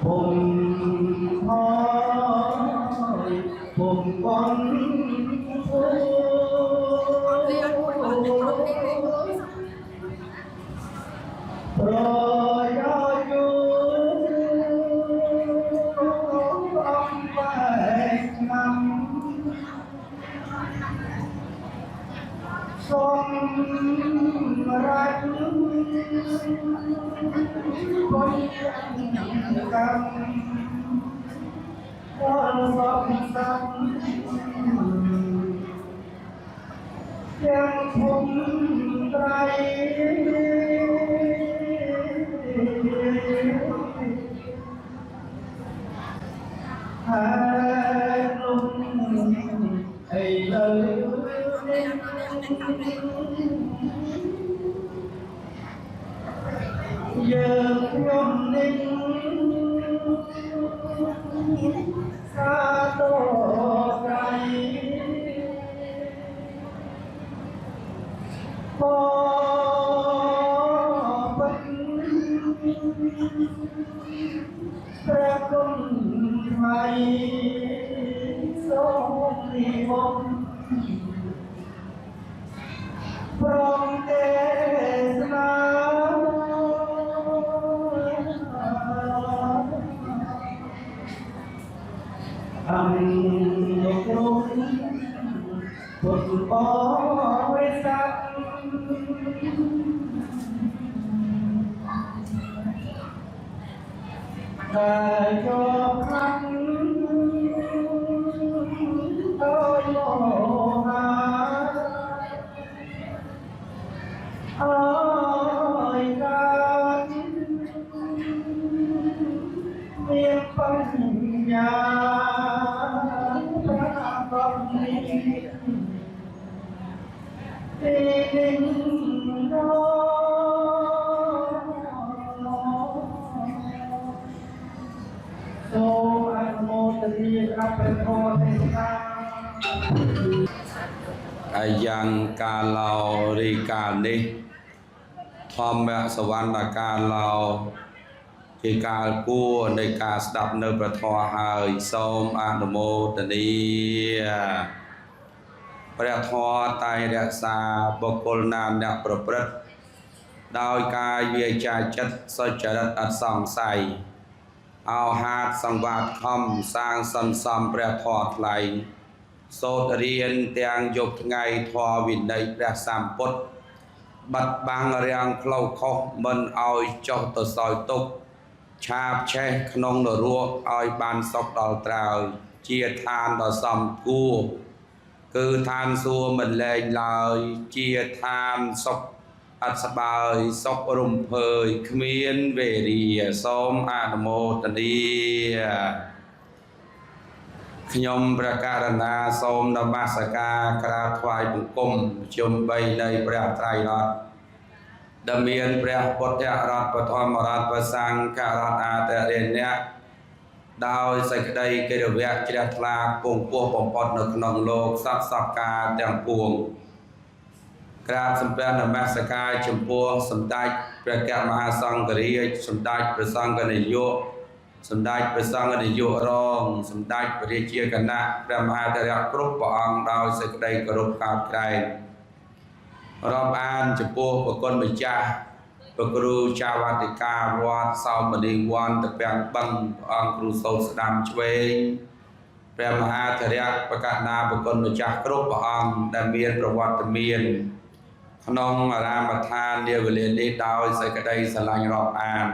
ผมพอยผมก้อนโรยอยู่อ้อมไปนำทรงรักคนกันวันสองสามยังคงไตรหาลมให้เลยเยือกยมนิ่งซาโตไกรพอเป็นพระคุณไทยทรงนิมนต์พร้อมเทศนาอันยกรุ่งพุทธบริษัทได้จบครั้งโดยโมหะอ้อยกันเมียปัญญาพระบรมที่ดินโนโสอนุโมทนีรับเป็นโทษในทางยังการเรารีการนี้พร้อมแม่สวรรค์การเราที่การกู้ในการสดับเนื้อประทอหายส้มอนุโมทนีประทอไตรักษาบุคคลนามนักประพฤติโดยกายเวียจาจัดสจริตอัดส่องใสเอาหาดสังวาสคำสร้างสันสัมประทอไหลโสดเรียนเตียงยกไงทอวินในประสามปดบัดบางเรียงเคล้าคอมันเอาจอตัวซอยตุกชาบแช่ขนมดรัวเอาบานซอกดอกตราวเจียทานดอกซอมกูคือทานซัวมันแรงลอยเจียทานซอกอัศบายซอกรุมเพยขมิ้นเวรีส้มอนุโมทนีขยมประการนาส้มนมัสการกราบไหว้บุญกุมชมใบในพระไตรลักษณ์ดำเนินพระพุทธรัตน์ปฐมรัตน์ประสังฆรัตน์อาเตเรนเนี่ยดาวใส่กระไดเกลือเวกจิตลาปงปัวปมปอดในขนมโลกสับสับกาแตงปวงกราบสัมเพนมัสการชมพูสมได้พระแก้วมหาสังฆรีสมได้พระสังฆนิโยสมได้พระสังฆนิโยรองสมได้พระเจียกันนะพระมหาเถระครุปองดาวใส่กระไดกรุบขาดไกลรอบอ่านชมพูปกรณ์มิจาปกรูชาวาติกาวัดสาวมณีวันตะเปียงบังองครูโสสดามช่วยพระมหาเถระประกาศนาปกรณ์มิจาครุปองได้เมียนประวัติเมียนขนมรามทานเดียวเรียนได้ดาวใส่กระไดสลายรอบอ่าน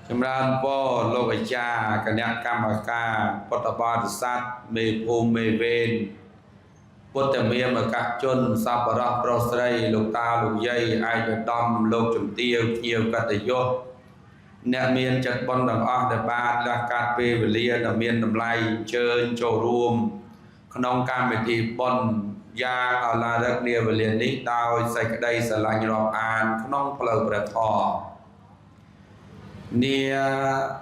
จำรานพ่อโลกจากญากรรมกาพุทธบริษัทเมภูมิเมเวนพุทธเมียมกะจนสับปะรดโปรสไลลูกตาลูกยัยไอเดดอมโลกจุมเตียวเกี่ยวกัตโยเนเมียนจัดบอลดังออกเดบาดและการเปเวเลียนเมียนดำไลเชิญโจรวมขนมการเมตีบอลยาอาลาดักเนียเวเลียนนี้ดาวใส่กระไดสลายรอบอ่านขนมเพลประทอ nia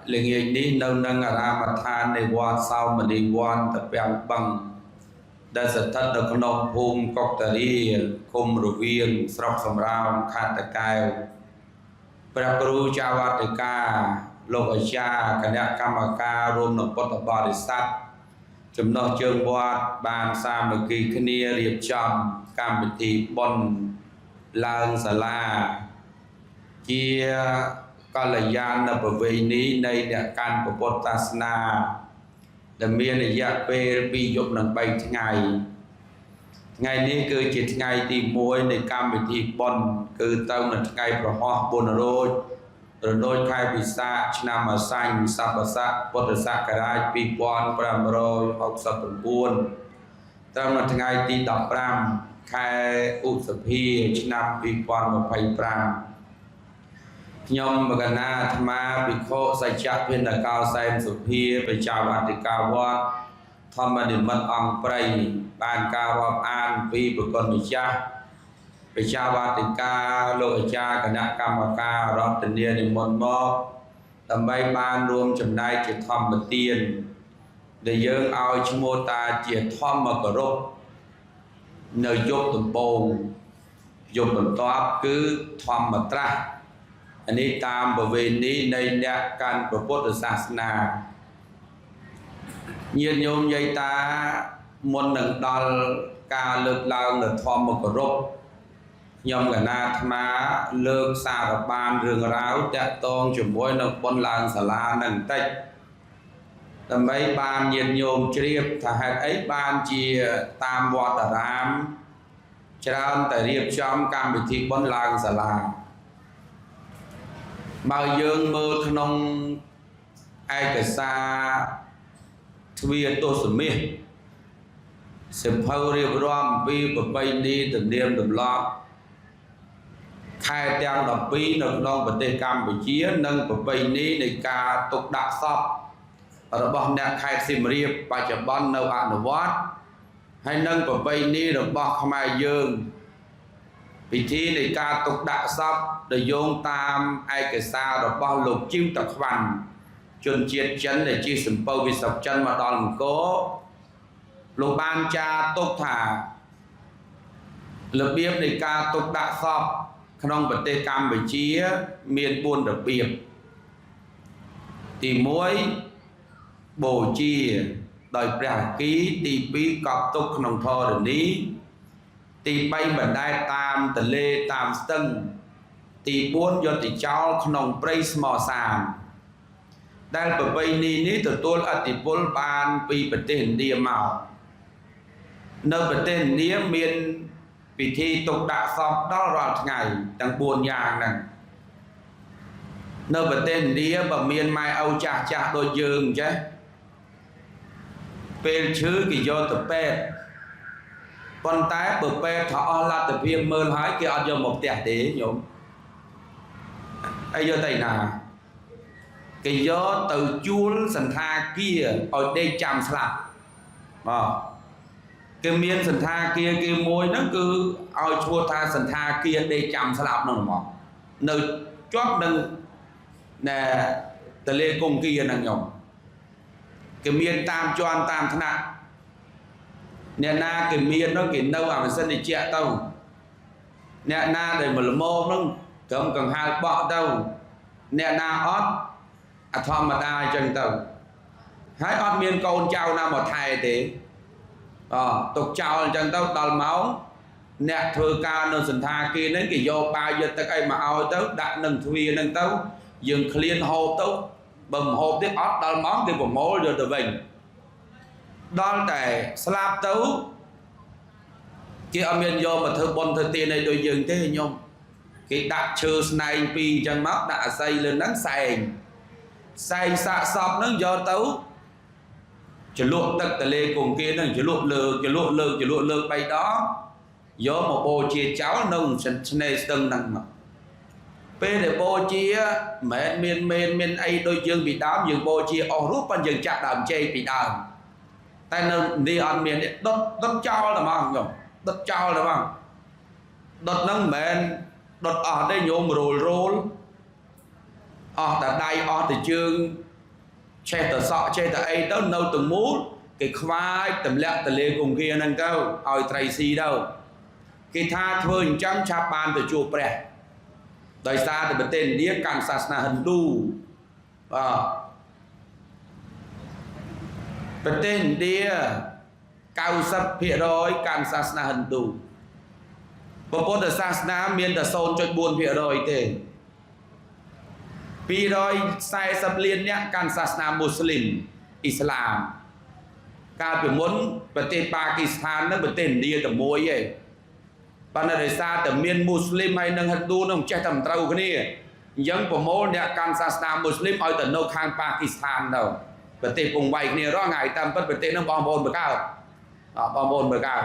lengi ni nâu nâng Ramathanในวัด sau มณีวันตะเปียงบังได้สถัดในขนมภูมิกอกตะรีคุมระเวียนสรอกสำราวขาดตะกายพระครูเจ้าวัดติกาโลกอาชาคณะกรรมการรวมหนุปตบริษัทจำนวนเชิงวัดบานสามฤกีคณีเรียบจำการพิธีบนลางศาลาเกียกัลยาณประเวณีในการประพุทธศาสนาดำเนินระยะเปปียกหนึ่งไปไงไงนี้คือจิตไงตีมวยในการพิธีบนคือเต้าหนึ่งไงประหอบบุญโรยโดยใครพิษาชนะมาสังสัพพะพุทธศักราชปีปอนปรามโรย60ปูนเต้าหนึ่งไงตีดับปรามใครอุสพีชนะปีปอนมาไปปรามยมบกนาธรรมาปิโคสัจจะเพียงแต่กาวไซมสุพีไปจาวัติกาวะธรรมดิมัดอังปรายบานกาวะอ่านปีปกรมิจาไปจาวัติกาโลกจาคณะกรรมการรัตเนียนิมนต์มอบทำใบบานรวมจำนายจิตธรรมเตียนได้เยิงเอาชโมตาเจียธรรมมกรบเนยยกตุ่มโปงยกตุ่มตอบคือธรรมตระอันนี้ตามประเวณีในการประพุทธศาสนาเยียนโยมยัยตามนหนึ่งดอลการเลิกลาหนึ่งทอมมกรบยมกับนาธมาเลิกสารบานเรื่องราวจะต้องจุ่มไว้ในบนลานศาลาหนึ่งติดแต่ไม่บานเยียนโยมเรียบถ้าให้ไอ้บานเจียตามวัดรามจะเอาแต่เรียบจอมการพิธีบนลานศาลาบางเยิงมือขนมไอ้กษาทวีตัวสมิสิบเท่าเรียบร้อยปีแบบไปดีแต่เดียมแต่ล็อกใครแต่งดับปีนักน้องปฏิกรรมไปเชี่ยนั่งแบบไปนี้ในการตกดักซับระบบเนี่ยใครสิมเรียบปัจจุบันในอนุวัตให้นั่งแบบไปนี้ระบบขมายเยิงพิธีในการตกดักซับโดยโยงตามไอ้กษาระบบหลบจิ้มตะควันจนเจียดจันในจีสมเปวิสับจันมาดอนโกโลบานจาตกถาระเบียบในการตกดักซับขนมปฏิกรรมไปเชี่ยเมียนปูนระเบียบตีมวยโบจีโดยประกีตีปีกอบตกขนมทอเดี๋ยวนี้ตีไปบันได้ตามทะเลตามตึงตีบ้วนยนติเจ้าขนมปริสมอสานได้ประเพณีนี้ตัวอติพลบานปีประเทศเดียเมาในประเทศนี้มีพิธีตกดาสอบตลอดไงตั้งบุญอย่างนั้นในประเทศนี้แบบมีนไม่เอาจากโดยยืงใช่เป็นชื่อกิโยตเปตcon tái bờ pe thọ là tập viên mơn hái kia ăn vô một tẹt để nhổm ai vô tay nào cái gió từ chuôn sần tha kia ở đây chạm sạp cái miên sần tha kia cái môi nó cứ ao chua tha sần tha kia đây chạm sạp nó mà nơi chót nâng nè tờ lê cung kia nâng nhổm cái miên tam choan tam thân ạ nè na cái miên nó cái đâu à mình xin đi chẹt đâu nè na để mà mô nó cầm cần hai bọ đâu nè na ót à thom mà đai chân tàu hái ót miên con trao na một thầy thế tục trao chân tàu đào máu nè thừa ca nó sần tha kia đến cái vô ba giờ tới cái mà ao tới đặt nâng thuê nâng tàu dừng clean hộp tàu bầm hộp tiếp ót đào máu cái bầm mố rồi từ mình đó là slap tấu cái âm nhân vô mà thơ bon thơ tiền này đôi dừng thế nhung cái đặt chơ này pi chân mắt đã xây lên nắng say xạ sọp nó do tấu chỉ luộc tất cả lê cùng kia nó chỉ luộc lược bay đó do một bộ chia cháu nông này từng nặng mà pe để bộ chia mẹ miền ấy đôi dương bị đám dương bộ chia ở rút ban dương chặt đàm chê bị đàm tại nên đi ăn miền đốt cho là mà không đốt cho là mà đốt nâng mền đốt ở đây nhôm rồi តែដៃអស់តែជើងចេះតែសក់ចេះតែអីទៅនៅទាំងមូលគេខ្វាយទម្លាក់ទៅលេគង្គាហ្នឹងទៅឲ្យត្រីស៊ីទៅគេថាធ្វើអញ្ចឹងឆាប់បានទៅជួបព្រះដោយសារតែប្រទេសឥណ្ឌាកាន់សាសនាហិណ្ឌូប្រទេសឥណ្ឌា 90% កាន់សាសនាហិណ្ឌូពុទ្ធសាសនាមានតែ 0.4% ទេ240 លានអ្នកកាន់សាសនាមូស្លីមអ៊ីស្លាមកាលពីមុនប្រទេសប៉ាគីស្ថាននិងប្រទេសឥណ្ឌាតែមួយឯងប៉ុន្តែដោយសារតែមានមូស្លីមហើយនិងហិណ្ឌូនឹងចេះតែមិនត្រូវគ្នាអញ្ចឹងប្រមូលអ្នកកាន់សាសនាមូស្លីមឲ្យទៅនៅខាងប៉ាគីស្ថានទៅប្រទេសពងវាយគ្នារាល់ថ្ងៃតាមពិតប្រទេសនឹងបងប្អូនបង្កើតបងប្អូនបង្កើត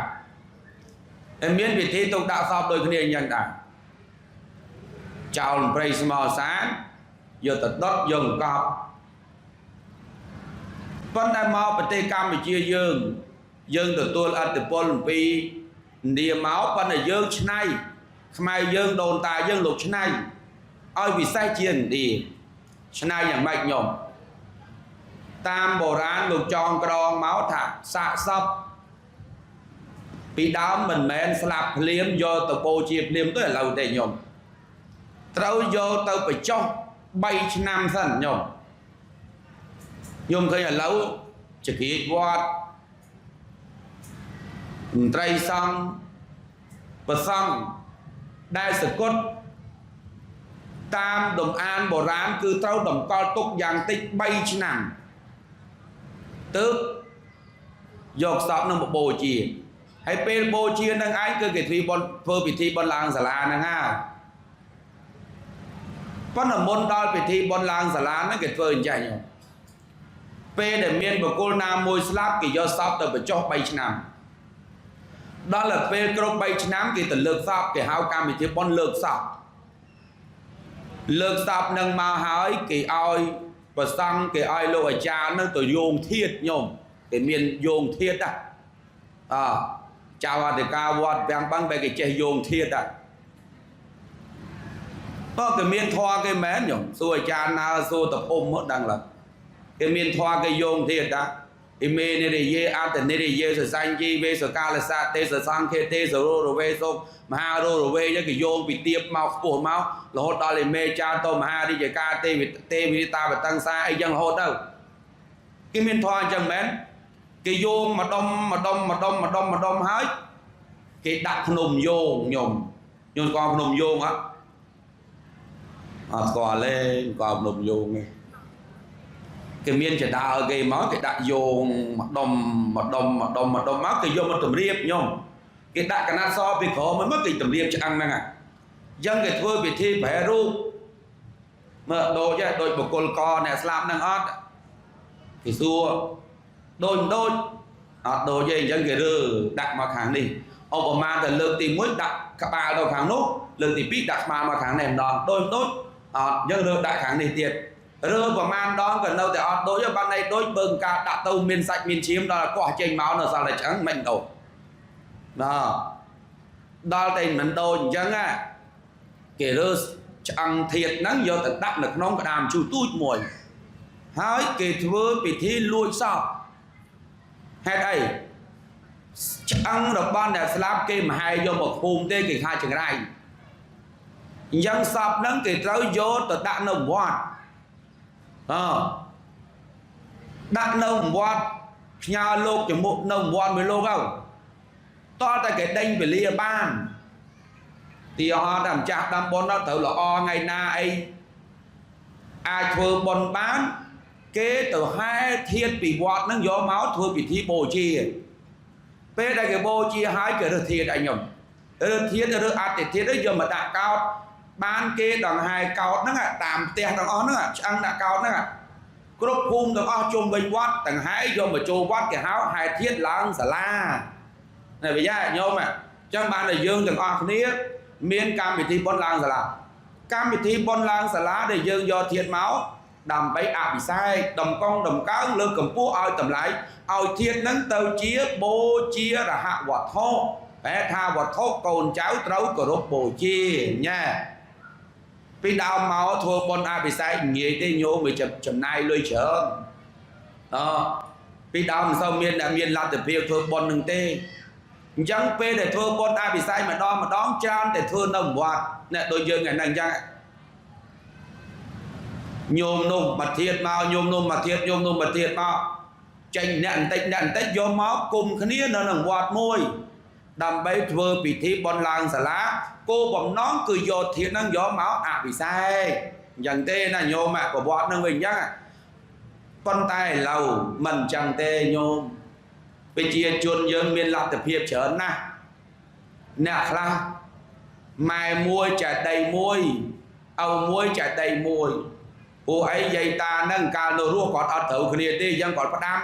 តែមានវិធីទុកដាក់សពដូចគ្នាអញ្ចឹងដែរចោលព្រៃស្មោសានយកទៅដុតយកកប់ប៉ុន្តែមកប្រទេសកម្ពុជាយើងទទួលឥទ្ធិពលអំពីឥណ្ឌាមកប៉ុន្តែយើងឆ្នៃខ្មែរយើងដូនតាយើងលោកឆ្នៃឲ្យពិសេសជាឥណ្ឌាឆ្នៃយ៉ាងម៉េចញោមតាមបុរាណលោកចងក្រងមកថាសាកសពពីដើមមិនមែនស្លាប់ភ្លាមយកទៅបូជាភ្លាមទៅឥឡូវទេញោមត្រូវយកទៅបញ្ចុះ3 ឆ្នាំសិនញោមឃើញឥឡូវចក្រាចវត្តមន្ត្រីសង្ឃប្រសង់ដែលសកុតតាមដំអានបុរាណគឺត្រូវតម្កល់ទុកយ៉ាងតិច3 ឆ្នាំទើបយកសពនឹងបូជាហើយពេលបូជានឹងឯងគឺគេធ្វើពិធីបុណ្យឡើងសាលាហ្នឹងហើយប៉ុន្តែមុនដល់ពិធីបុណ្យឡើងសាលាហ្នឹងគេធ្វើអញ្ចឹងពេលដែលមានបុគ្គលណាមួយស្លាប់គេយកសពទៅបញ្ចុះ3 ឆ្នាំដល់ពេលគ្រប់3 ឆ្នាំគេទៅលើកសពគេហៅកម្មវិធីបុណ្យលើកសពនឹងមកហើយគេឲ្យប្រសង់គេឲ្យលោកអាចារ្យនឹងទៅយោងធាតុញោមគេមានយោងធាតុចៅអធិការវត្តវាំងបឹងបែរគេចេះយោងធាតុគេមានធម៌គេមែនញោមសួរអាចារ្យណាសួរតភុំមកដឹងឡើយគេមានធម៌គេយោងធាតុអ៊ីមេនិរិយេអតនិរិយេសសញ្ជីវេសកាលសៈទេសសង្ឃេទេសរោរវេសុមហារោរវេគេយោងពីទៀបមកខ្ពស់មករហូតដល់ឯមេចាតមហារាជការទេវិតាបតង្សាអីចឹងរហូតទៅគេមានធម៌អញ្ចឹងមែនគេយោងម្ដុំហើយគេដាក់ភ្នំយោងញោមស្គាល់ភ្នំយោងអត់ស្គាល់ទេស្គាល់ភ្នំយោងទេគេមានចដើគេមកគេដាក់យោងម្ដុំមកគេយកមកតម្រៀបញោមគេដាក់កណាត់សពីក្រោមមកគេតម្រៀបឆ្អឹងហ្នឹងអញ្ចឹងគេធ្វើពិធីប្រែរូបមើលដូចបុគ្គលកអ្នកស្លាប់ហ្នឹងអត់គេសួរដូចអត់ដូចទេអញ្ចឹងគេរើដាក់មកខាងនេះឧបមាទៅលើកទី1ដាក់ក្បាលទៅខាងនោះលើកទី2ដាក់ក្បាលមកខាងនេះម្ដងដូចអត់អញ្ចឹងរើដាក់ខាងនេះទៀតរើប្រមាណដងក៏នៅតែអត់ដូចទេបាត់ណៃដូចបើការដាក់ទៅមានសាច់មានឈាមដល់កោះចេញមកនៅសល់តែឆ្អឹងមិនដូចដល់តែមិនដូចអញ្ចឹងគេរើឆ្អឹងធាតហ្នឹងយកទៅដាក់នៅក្នុងក្តាមជូរទូចមួយហើយគេធ្វើពិធីលួចសពហេតុអីឆ្អឹងរបស់អ្នកស្លាប់គេមិនហែយកមកភូមិទេគេថាចង្រៃអញ្ចឹងសពហ្នឹងគេត្រូវយកទៅដាក់នៅវត្តដាក់នៅវត្តផ្ញើលោកចំមុខនៅវត្តមួយលោកទៅតើតែគេដេញពលាបានទីអត់តែម្ចាស់ដាំបុណ្យដល់ត្រូវល្អថ្ងៃណាអីអាចធ្វើបុណ្យបានគេទៅហែធាតុពីវត្តហ្នឹងយកមកធ្វើពិធីបូជាពេលដែលគេបូជាហើយគេរើសធាតុឲ្យខ្ញុំរើសធាតុរើសអតិធាតុយកមកដាក់កោតបានគេដង្ហែកោតហ្នឹងតាមផ្ទះទាំងអស់ហ្នឹងឆ្អឹងដាក់កោតហ្នឹងគ្រប់ភូមិទាំងអស់ជុំវិញវត្តដង្ហែយកមកចូលវត្តគេហៅហែធាតុឡើងសាលាណាវិយាញោមអញ្ចឹងបានតែយើងទាំងអស់គ្នាមានកម្មវិធីបុណ្យឡើងសាលាកម្មវិធីបុណ្យឡើងសាលាដែលយើងយកធាតុមកដើម្បីអភិសេកដំកងដំកើងលើកកម្ពស់ឲ្យតម្លៃឲ្យធាតុហ្នឹងទៅជាបូជារហវត្ថុតែថាវត្ថុកូនចៅត្រូវគោរពបូជាញ៉ា ពីដើមមកធ្វើបុណ្យអភិសេកងាយទេញោមវាចំណាយលុយច្រើនពីដើមមិនសូវមានអ្នកមានលទ្ធភាពធ្វើបុណ្យនឹងទេអញ្ចឹងពេលដែលធ្វើបុណ្យអភិសេកម្ដងច្រើនតែធ្វើនៅវត្តអ្នកដូចយើងថ្ងៃហ្នឹងអញ្ចឹងញោមនោះមកធៀបមកញោមនោះមកធៀបញោមនោះមកធៀបមកចេញអ្នកបន្តិចយកមកគុំគ្នានៅក្នុងវត្តមួយដើម្បីធ្វើពិធីបុណ្យឡើងសាលាគោលបំណងគឺយកធាតុហ្នឹងយកមកអភិសេកអញ្ចឹងទេណាញោមប្រវត្តិហ្នឹងវិញអញ្ចឹងប៉ុន្តែឥឡូវមិនអញ្ចឹងទេញោមប្រជាជនយើងមានលទ្ធភាពច្រើនណាស់អ្នកខ្លះម៉ែមួយចែកដីមួយឪមួយចែកដីមួយពួកអីយាយតាហ្នឹងកាលនៅរស់គាត់អត់ត្រូវគ្នាទេអញ្ចឹងគាត់ផ្ដាំ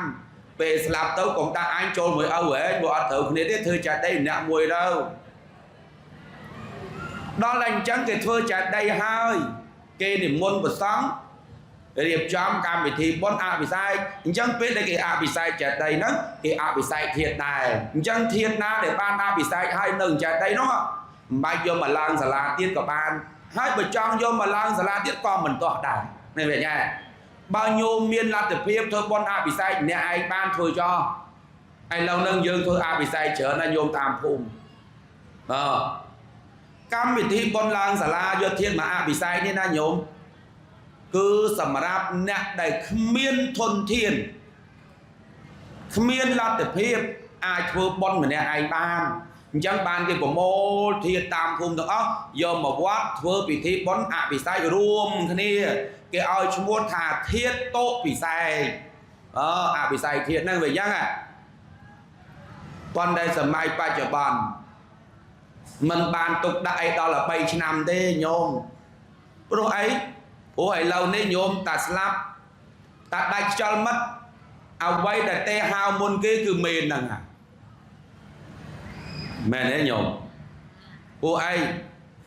ពេលស្លាប់ទៅកុំតាអញចូលមួយឪហែងព្រោះអត់ត្រូវគ្នាទេធ្វើចែកដីម្នាក់មួយទៅដល់តែអញ្ចឹងគេធ្វើចែកដីហើយគេនិមន្តព្រះសង្ឃរៀបចំកម្មវិធីបុណ្យអភិសេកអញ្ចឹងពេលដែលគេអភិសេកចែកដីហ្នឹងគេអភិសេកធាតុដែរអញ្ចឹងធាតុណាដែលបានអភិសេកហើយនៅចែកដីនោះមិនបាច់យកមកឡើងសាលាទៀតក៏បានហើយបើចង់យកមកឡើងសាលាទៀតក៏មិនទាស់ដែរនេះវាចាបើញោមមានលទ្ធភាពធ្វើបុណ្យអភិសេកអ្នកឯងបានធ្វើចោលឥឡូវហ្នឹងយើងធ្វើអភិសេកច្រើនណាស់ញោមតាមភូមិកម្មវិធីបុណ្យឡើងសាលាយកធាតុមកអភិសេកនេះណាញោមគឺសម្រាប់អ្នកដែលគ្មានធនធានគ្មានលទ្ធភាពអាចធ្វើបុណ្យម្នាក់ឯងបានអញ្ចឹងបានគេប្រមូលធាតុតាមភូមិទាំងអស់យកមកវត្តធ្វើពិធីបុណ្យអភិសេករួមគ្នាគេឲ្យឈ្មោះថាធាតុតោពិសេសអភិសេកធាតុហ្នឹងវាអញ្ចឹងប៉ុន្តែសម័យបច្ចុប្បន្នមិនបានទុកដាក់អីដល់3ឆ្នាំទេញោមព្រោះអីព្រោះឥឡូវនេះញោមតាស្លាប់តាដាច់ខ្យល់មិត្តអ្វីដែលទេហៅមុនគេគឺមេនហ្នឹងមែនទេញោមព្រោះអី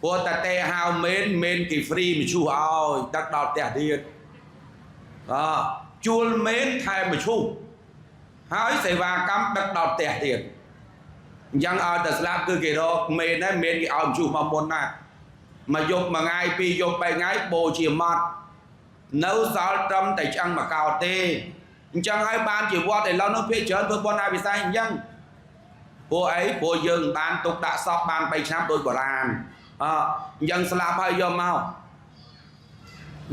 ព្រោះតាទេហៅមេនគេហ្វ្រីមឈូសឲ្យដឹកដល់ផ្ទះទៀតជួលមេនថែមឈូសហើយសេវាកម្មដឹកដល់ផ្ទះទៀតអញ្ចឹងឲ្យតែស្លាប់គឺគេរកមេនដែរមេនគេឲ្យឈូសមកមុនណាមកយប់មួយថ្ងៃពីរយប់3ថ្ងៃបូជាម៉ត់នៅសល់ត្រឹមតែឆ្អឹងមកកោតទេអញ្ចឹងហើយបានជាវត្តឥឡូវនោះភាគច្រើនធ្វើបុណ្យអភិសេកអញ្ចឹងព្រោះអីព្រោះយើងបានទុកដាក់សពបាន3ឆ្នាំដោយបុរាណអញ្ចឹងស្លាប់ហើយយកមក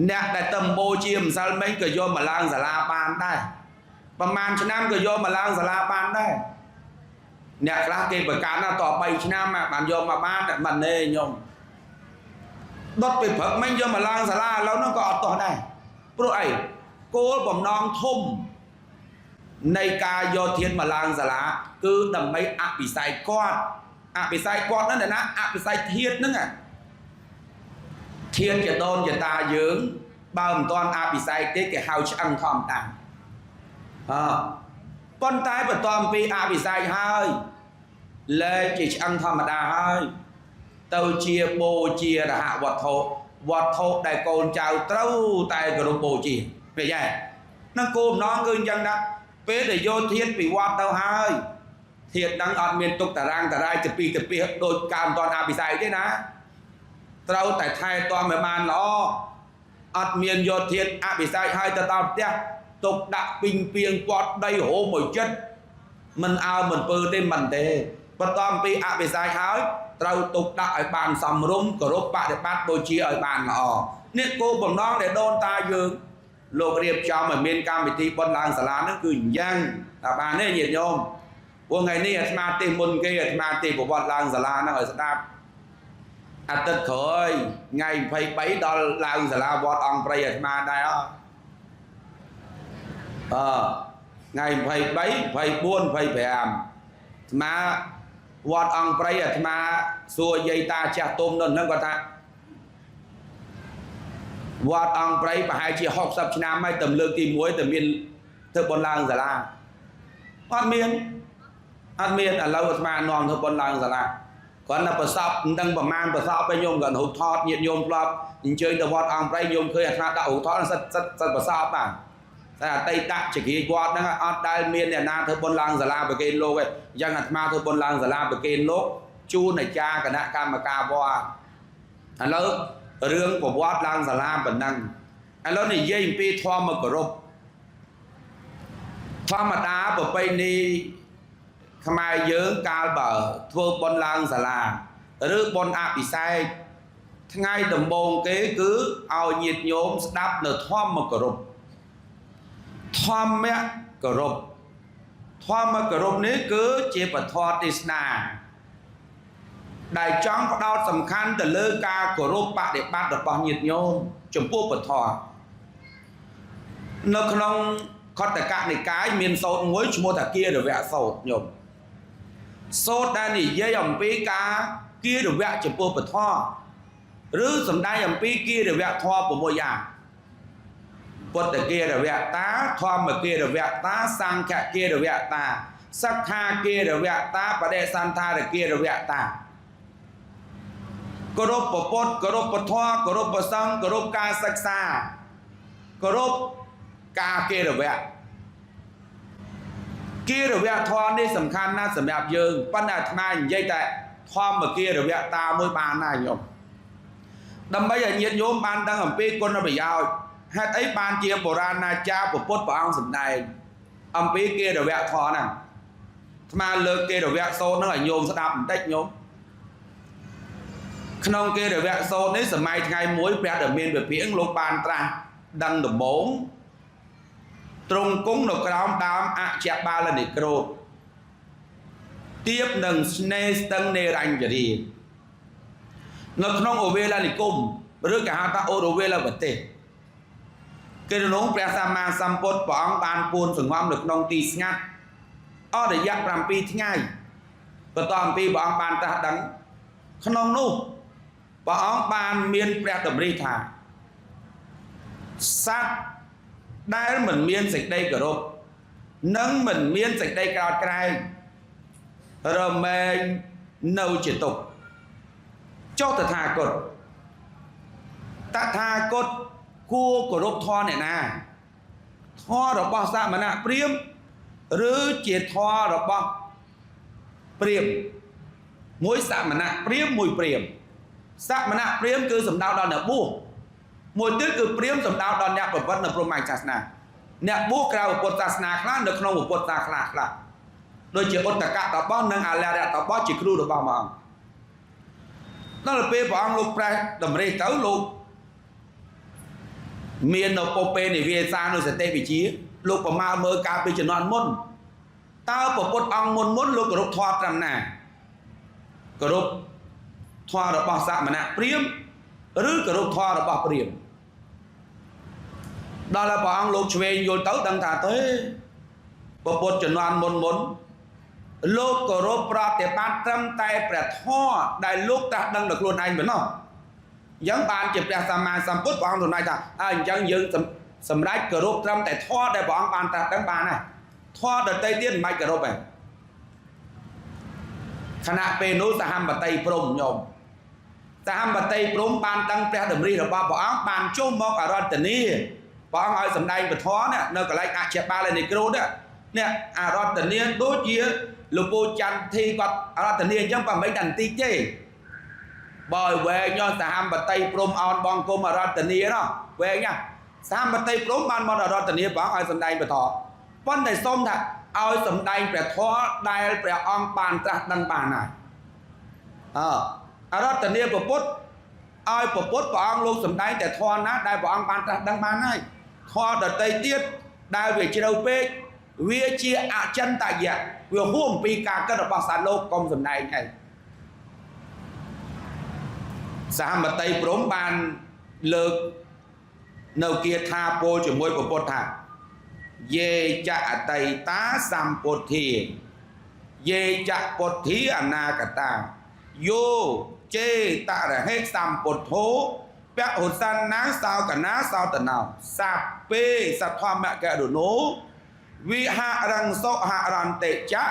អ្នកដែលតំបូជាម្សិលមិញក៏យកមកឡើងសាលាបានដែរប្រហែលឆ្នាំក៏យកមកឡើងសាលាបានដែរអ្នកខ្លះគេប្រកាសណាត3ឆ្នាំបានយកមកបានមិនទេញោមដុតពេលព្រឹកមិញយកមកឡើងសាលាឥឡូវនោះក៏អត់ទាស់ដែរព្រោះអីគោលបំណងធំនៃការយកធាតុមកឡើងសាលាគឺដើម្បីអភិសេកគាត់ហ្នឹងណាអភិសេកធាតុហ្នឹងធាតុជាដូនជាតាយើងបើមិនទាន់អភិសេកទេគេហៅឆ្អឹងធម្មតាប៉ុន្តែបន្ទាប់ពីអភិសេកហើយលែងជាឆ្អឹងធម្មតាហើយទៅជាបូជារហវត្ថុដែលកូនចៅត្រូវតែគោរពបូជាឃើញទេនឹងគោលបំណងគឺអញ្ចឹងណាពេលដែលយកធាតុពីវត្តទៅហើយធាតុហ្នឹងអត់មានទុកតារាងតារាយទៅពីដូចកាលមិនទាន់អភិសេកទេណាត្រូវតែថែទាំឲ្យបានល្អអត់មានយកធាតុអភិសេកហើយទៅដល់ផ្ទះទុកដាក់ពីងពីងពាត់ដីហូមមួយចិត្តមិនអើមិនពើទេមិនទេបន្ទាប់ពីអភិសេកហើយត្រូវទុកដាក់ឲ្យបានសមរម្យគោរពបដិបត្តិបូជាឲ្យបានល្អនេះគោលបំណងដែលដូនតាយើងលោករៀបចំឲ្យមានកម្មវិធីបុណ្យឡើងសាលាហ្នឹងគឺអញ្ចឹងតែបានទេញាតិញោមពួកថ្ងៃនេះអាត្មាទេមុនគេអាត្មាទេប្រវត្តិឡើងសាលាហ្នឹងឲ្យស្ដាប់អាទិត្យក្រោយថ្ងៃ23ដល់ឡើងសាលាវត្តអង្គព្រៃអាត្មាដែរថ្ងៃ23 24 25អាត្មាវត្តអង្គព្រៃអាត្មាសួរយាយតាចាស់ទុំនោះហ្នឹងគាត់ថាវត្តអង្គព្រៃប្រហែលជា60ឆ្នាំហើយតែលើកទី1តែមានធ្វើបុណ្យឡើងសាលាអត់មានឥឡូវអាត្មានាំធ្វើបុណ្យឡើងសាលាគាត់ណាប្រសពមិនដឹងប្រមាណប្រសពឯញោមគាត់រូបថតញាតិញោមធ្លាប់អញ្ជើញទៅវត្តអង្គព្រៃញោមឃើញអាត្មាដាក់រូបថតសិតប្រសពបាទតែអតីតជាគ្រាវត្តហ្នឹងអត់ដែលមានអ្នកណាធ្វើបុណ្យឡើងសាលាប្រគេនលោកទេអញ្ចឹងអាត្មាធ្វើបុណ្យឡើងសាលាប្រគេនលោកជូនអាចារ្យគណៈកម្មការវត្តឥឡូវ រឿងប្រវត្តិឡើងសាលាប៉ុណ្ណឹងឥឡូវនិយាយអំពីធម៌មកគោរពធម្មតាប្រពៃណីខ្មែរយើងកាលបើធ្វើបុណ្យឡើងសាលាឬបុណ្យអភិសេកថ្ងៃដំបូងគេគឺឲ្យញាតិញោមស្ដាប់នៅធម៌មកគោរពធម្មគោរពធម្មគោរពនេះគឺជាពធទេសនាដែលចង់ផ្ដោតសំខាន់ទៅលើការគោរពបដិបត្តិរបស់ញាតិញោមចំពោះពធនៅក្នុងខត្តកនិកាយមានសូត្រមួយឈ្មោះថាគារវៈសូត្រញោមសូត្រដែលនិយាយអំពីការគារវៈចំពោះពធឬសំដែងអំពីគារវៈធម៌6យ៉ាងពុទ្ធគារវៈតាធម្មគារវៈតាសង្ឃគារវៈតាសក្ខាគារវៈតាបដិសន្ធារគារវៈតាគោរពពុទ្ធគោរពពធគោរពប្រសង្ឃគោរពការសិក្សាគោរពការគារវៈគារវៈធម៌នេះសំខាន់ណាស់សម្រាប់យើងប៉ុន្តែអាត្មានិយាយតែធម្មគារវៈតាមួយបានណាញោមដើម្បីឲ្យញាតិញោមបានដឹងអំពីគុណប្រយោជន៍ហេតុអីបានជាបុរាណាចារ្យពុទ្ធព្រះអង្គសម្ដែងអំពីគារវៈធម៌ហ្នឹងអាត្មាលើកគារវៈសូត្រហ្នឹងឲ្យញោមស្ដាប់បន្តិចញោមក្នុងគារវៈសូត្រនេះសម័យថ្ងៃមួយព្រះដ៏មានវិភាកលោកបានត្រាស់ដឹងដំបូងទ្រង់គង់នៅក្រោមដើមអជ្ជបាលនិក្រូធទៀបនឹងស្នេហ៍ស្ទឹងនេរញ្ជរីនៅក្នុងអូវេលានិគមឬគេហៅថាអូរវេលប្រទេសគេរំលងព្រះសម្មាសម្ពុទ្ធព្រះអង្គបានពួនសង្ងំនៅក្នុងទីស្ងាត់អស់រយៈ7ថ្ងៃបន្ទាប់អំពីព្រះអង្គបានត្រាស់ដឹងក្នុងនោះព្រះអង្គបានមានព្រះតម្រិះថាសត្វដែលមិនមានសេចក្តីគោរពនិងមិនមានសេចក្តីក្រោធក្រែងរមែងនៅជាទុក្ខចុះតថាគតគួរគោរពធម៌អ្នកណាធម៌របស់សមណៈព្រាហ្មណ៍ឬជាធម៌របស់ព្រាហ្មណ៍មួយសមណៈព្រាហ្មណ៍មួយព្រាហ្មណ៍សមណៈព្រាហ្មណ៍គឺសំដៅដល់អ្នកបួសមួយទៀតគឺព្រាហ្មណ៍សំដៅដល់អ្នកប្រវត្តិនៅព្រហ្មញ្ញសាសនាអ្នកបួសក្រៅពុទ្ធសាសនាខ្លះនៅក្នុងពុទ្ធសាសនាខ្លះដូចជាឧត្តកតបោះនិងអលរតបោះជាគ្រូរបស់ព្រះអង្គដល់ពេលព្រះអង្គលោកប្រែតម្រេះទៅលោកមាននៅពពេនិវាសានុសតិវិជាលោកប្រមាណមើលកាលពីជំនាន់មុនតើព្រះពុទ្ធអង្គមុនលោកគោរពធម៌ត្រឹមណាគោរពធម៌របស់សមណៈព្រាហ្មណ៍ឬគោរពធម៌របស់ព្រាហ្មណ៍ដល់ហើយព្រះអង្គលោកឆ្វេងយល់ទៅដឹងថាទេព្រះពុទ្ធជំនាន់មុនលោកគោរពប្រតិបត្តិត្រឹមតែព្រះធម៌ដែលលោកត្រាស់ដឹងដល់ខ្លួនឯងប៉ុណ្ណោះអញ្ចឹងបានជាព្រះសម្មាសម្ពុទ្ធព្រះអង្គទ្រង់ថាអញ្ចឹងយើងសម្រេចគោរពត្រឹមតែធម៌ដែលព្រះអង្គបានត្រាស់ដឹងបានហើយធម៌ដទៃទៀតមិនបាច់គោរពទេខណៈពេលនោះសហមបតីព្រំញោមសហមបតីព្រំបានដឹងព្រះតម្រិះរបស់ព្រះអង្គបានចុះមកអរតនីព្រះអង្គឲ្យសម្ដែងពធនៅកន្លែងអជ្ជបាលនិក្រូធនេះអរតនីដូចជាលោកពូចន្ទធីគាត់អរតនីអញ្ចឹងបើមិនដល់បន្តិចទេបើវែងញោសហមបតីព្រំអោនបងគុំអរតនីណោះវែងណាសហមបតីព្រំបានមកអរតនីព្រះអង្គឲ្យសម្ដែងពធប៉ុន្តែសូមថាឲ្យសម្ដែងព្រះធម៌ដែលព្រះអង្គបានត្រាស់ដឹងបានហើយអរតនីពុទ្ធឲ្យពុទ្ធព្រះអង្គលោកសម្ដែងតែធម៌ណាដែលព្រះអង្គបានត្រាស់ដឹងបានហើយធម៌ដទៃទៀតដែលវាជ្រៅពេកវាជាអចិន្តយៈវាហួសអំពីការគិតរបស់សត្វលោកកុំសម្ដែងឯងសហមតីព្រំបានលើកនៅគាថាពោលជាមួយព្រះពុទ្ធថាយេចអតីតាសម្ពុទ្ធាយេចពុទ្ធាអនាគតាយោចេតរហេសម្ពុទ្ធោពហុសន្នាសោកណាសោតណោសពេសទ្ធមករុណោវិហរង្សុហរន្តិចៈ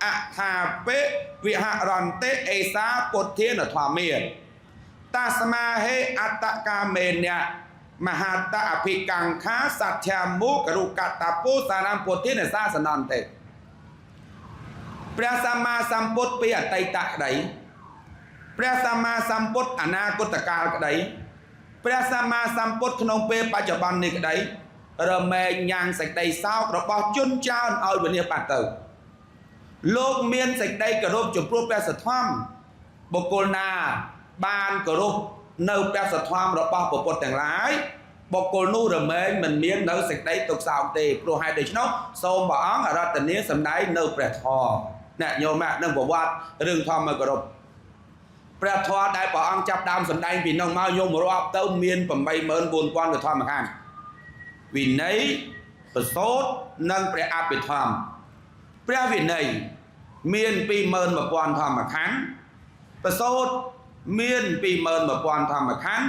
អថាពេវិហរន្តិអេសាពុទ្ធានធម្មាតាស្មាហេអត្តកាមេនៈមហតអភិកង្ខាសត្យាមុករុកតពោសានពុទ្ធានសាសនន្តិព្រះសម្មាសម្ពុទ្ធពីអតីតក្តីព្រះសម្មាសម្ពុទ្ធអនាគតកាលក្តី ព្រះសម្មាសម្ពុទ្ធក្នុងពេលបច្ចុប្បន្ននេះក្តីរមែងញ៉ាំងសេចក្តីសោករបស់ជនច្រើនឲ្យវិនិច្ឆ័យបាត់ទៅលោកមានសេចក្តីគោរពចំពោះព្រះសទ្ធម្មបុគ្គលណាបានគោរពនៅព្រះសទ្ធម្មរបស់ព្រះពុទ្ធទាំងឡាយបុគ្គលនោះរមែងមិនមាននៅសេចក្តីទុក្ខសោកទេព្រោះហេតុដូច្នោះសូមព្រះអង្គអរតនាសម្ដែងនៅព្រះធម៌អ្នកញោមនឹងប្រវត្តិរឿងធម្មគោរពព្រះធម៌ដែលព្រះអង្គចាប់ដើមសម្ដែងពីនោះមកយកមករាប់ទៅមាន84000ធម្មខាងវិន័យប្រសូតនិងព្រះអភិធម្មព្រះវិន័យមាន21000ធម្មខណ្ឌប្រសូតមាន21000ធម្មខណ្ឌ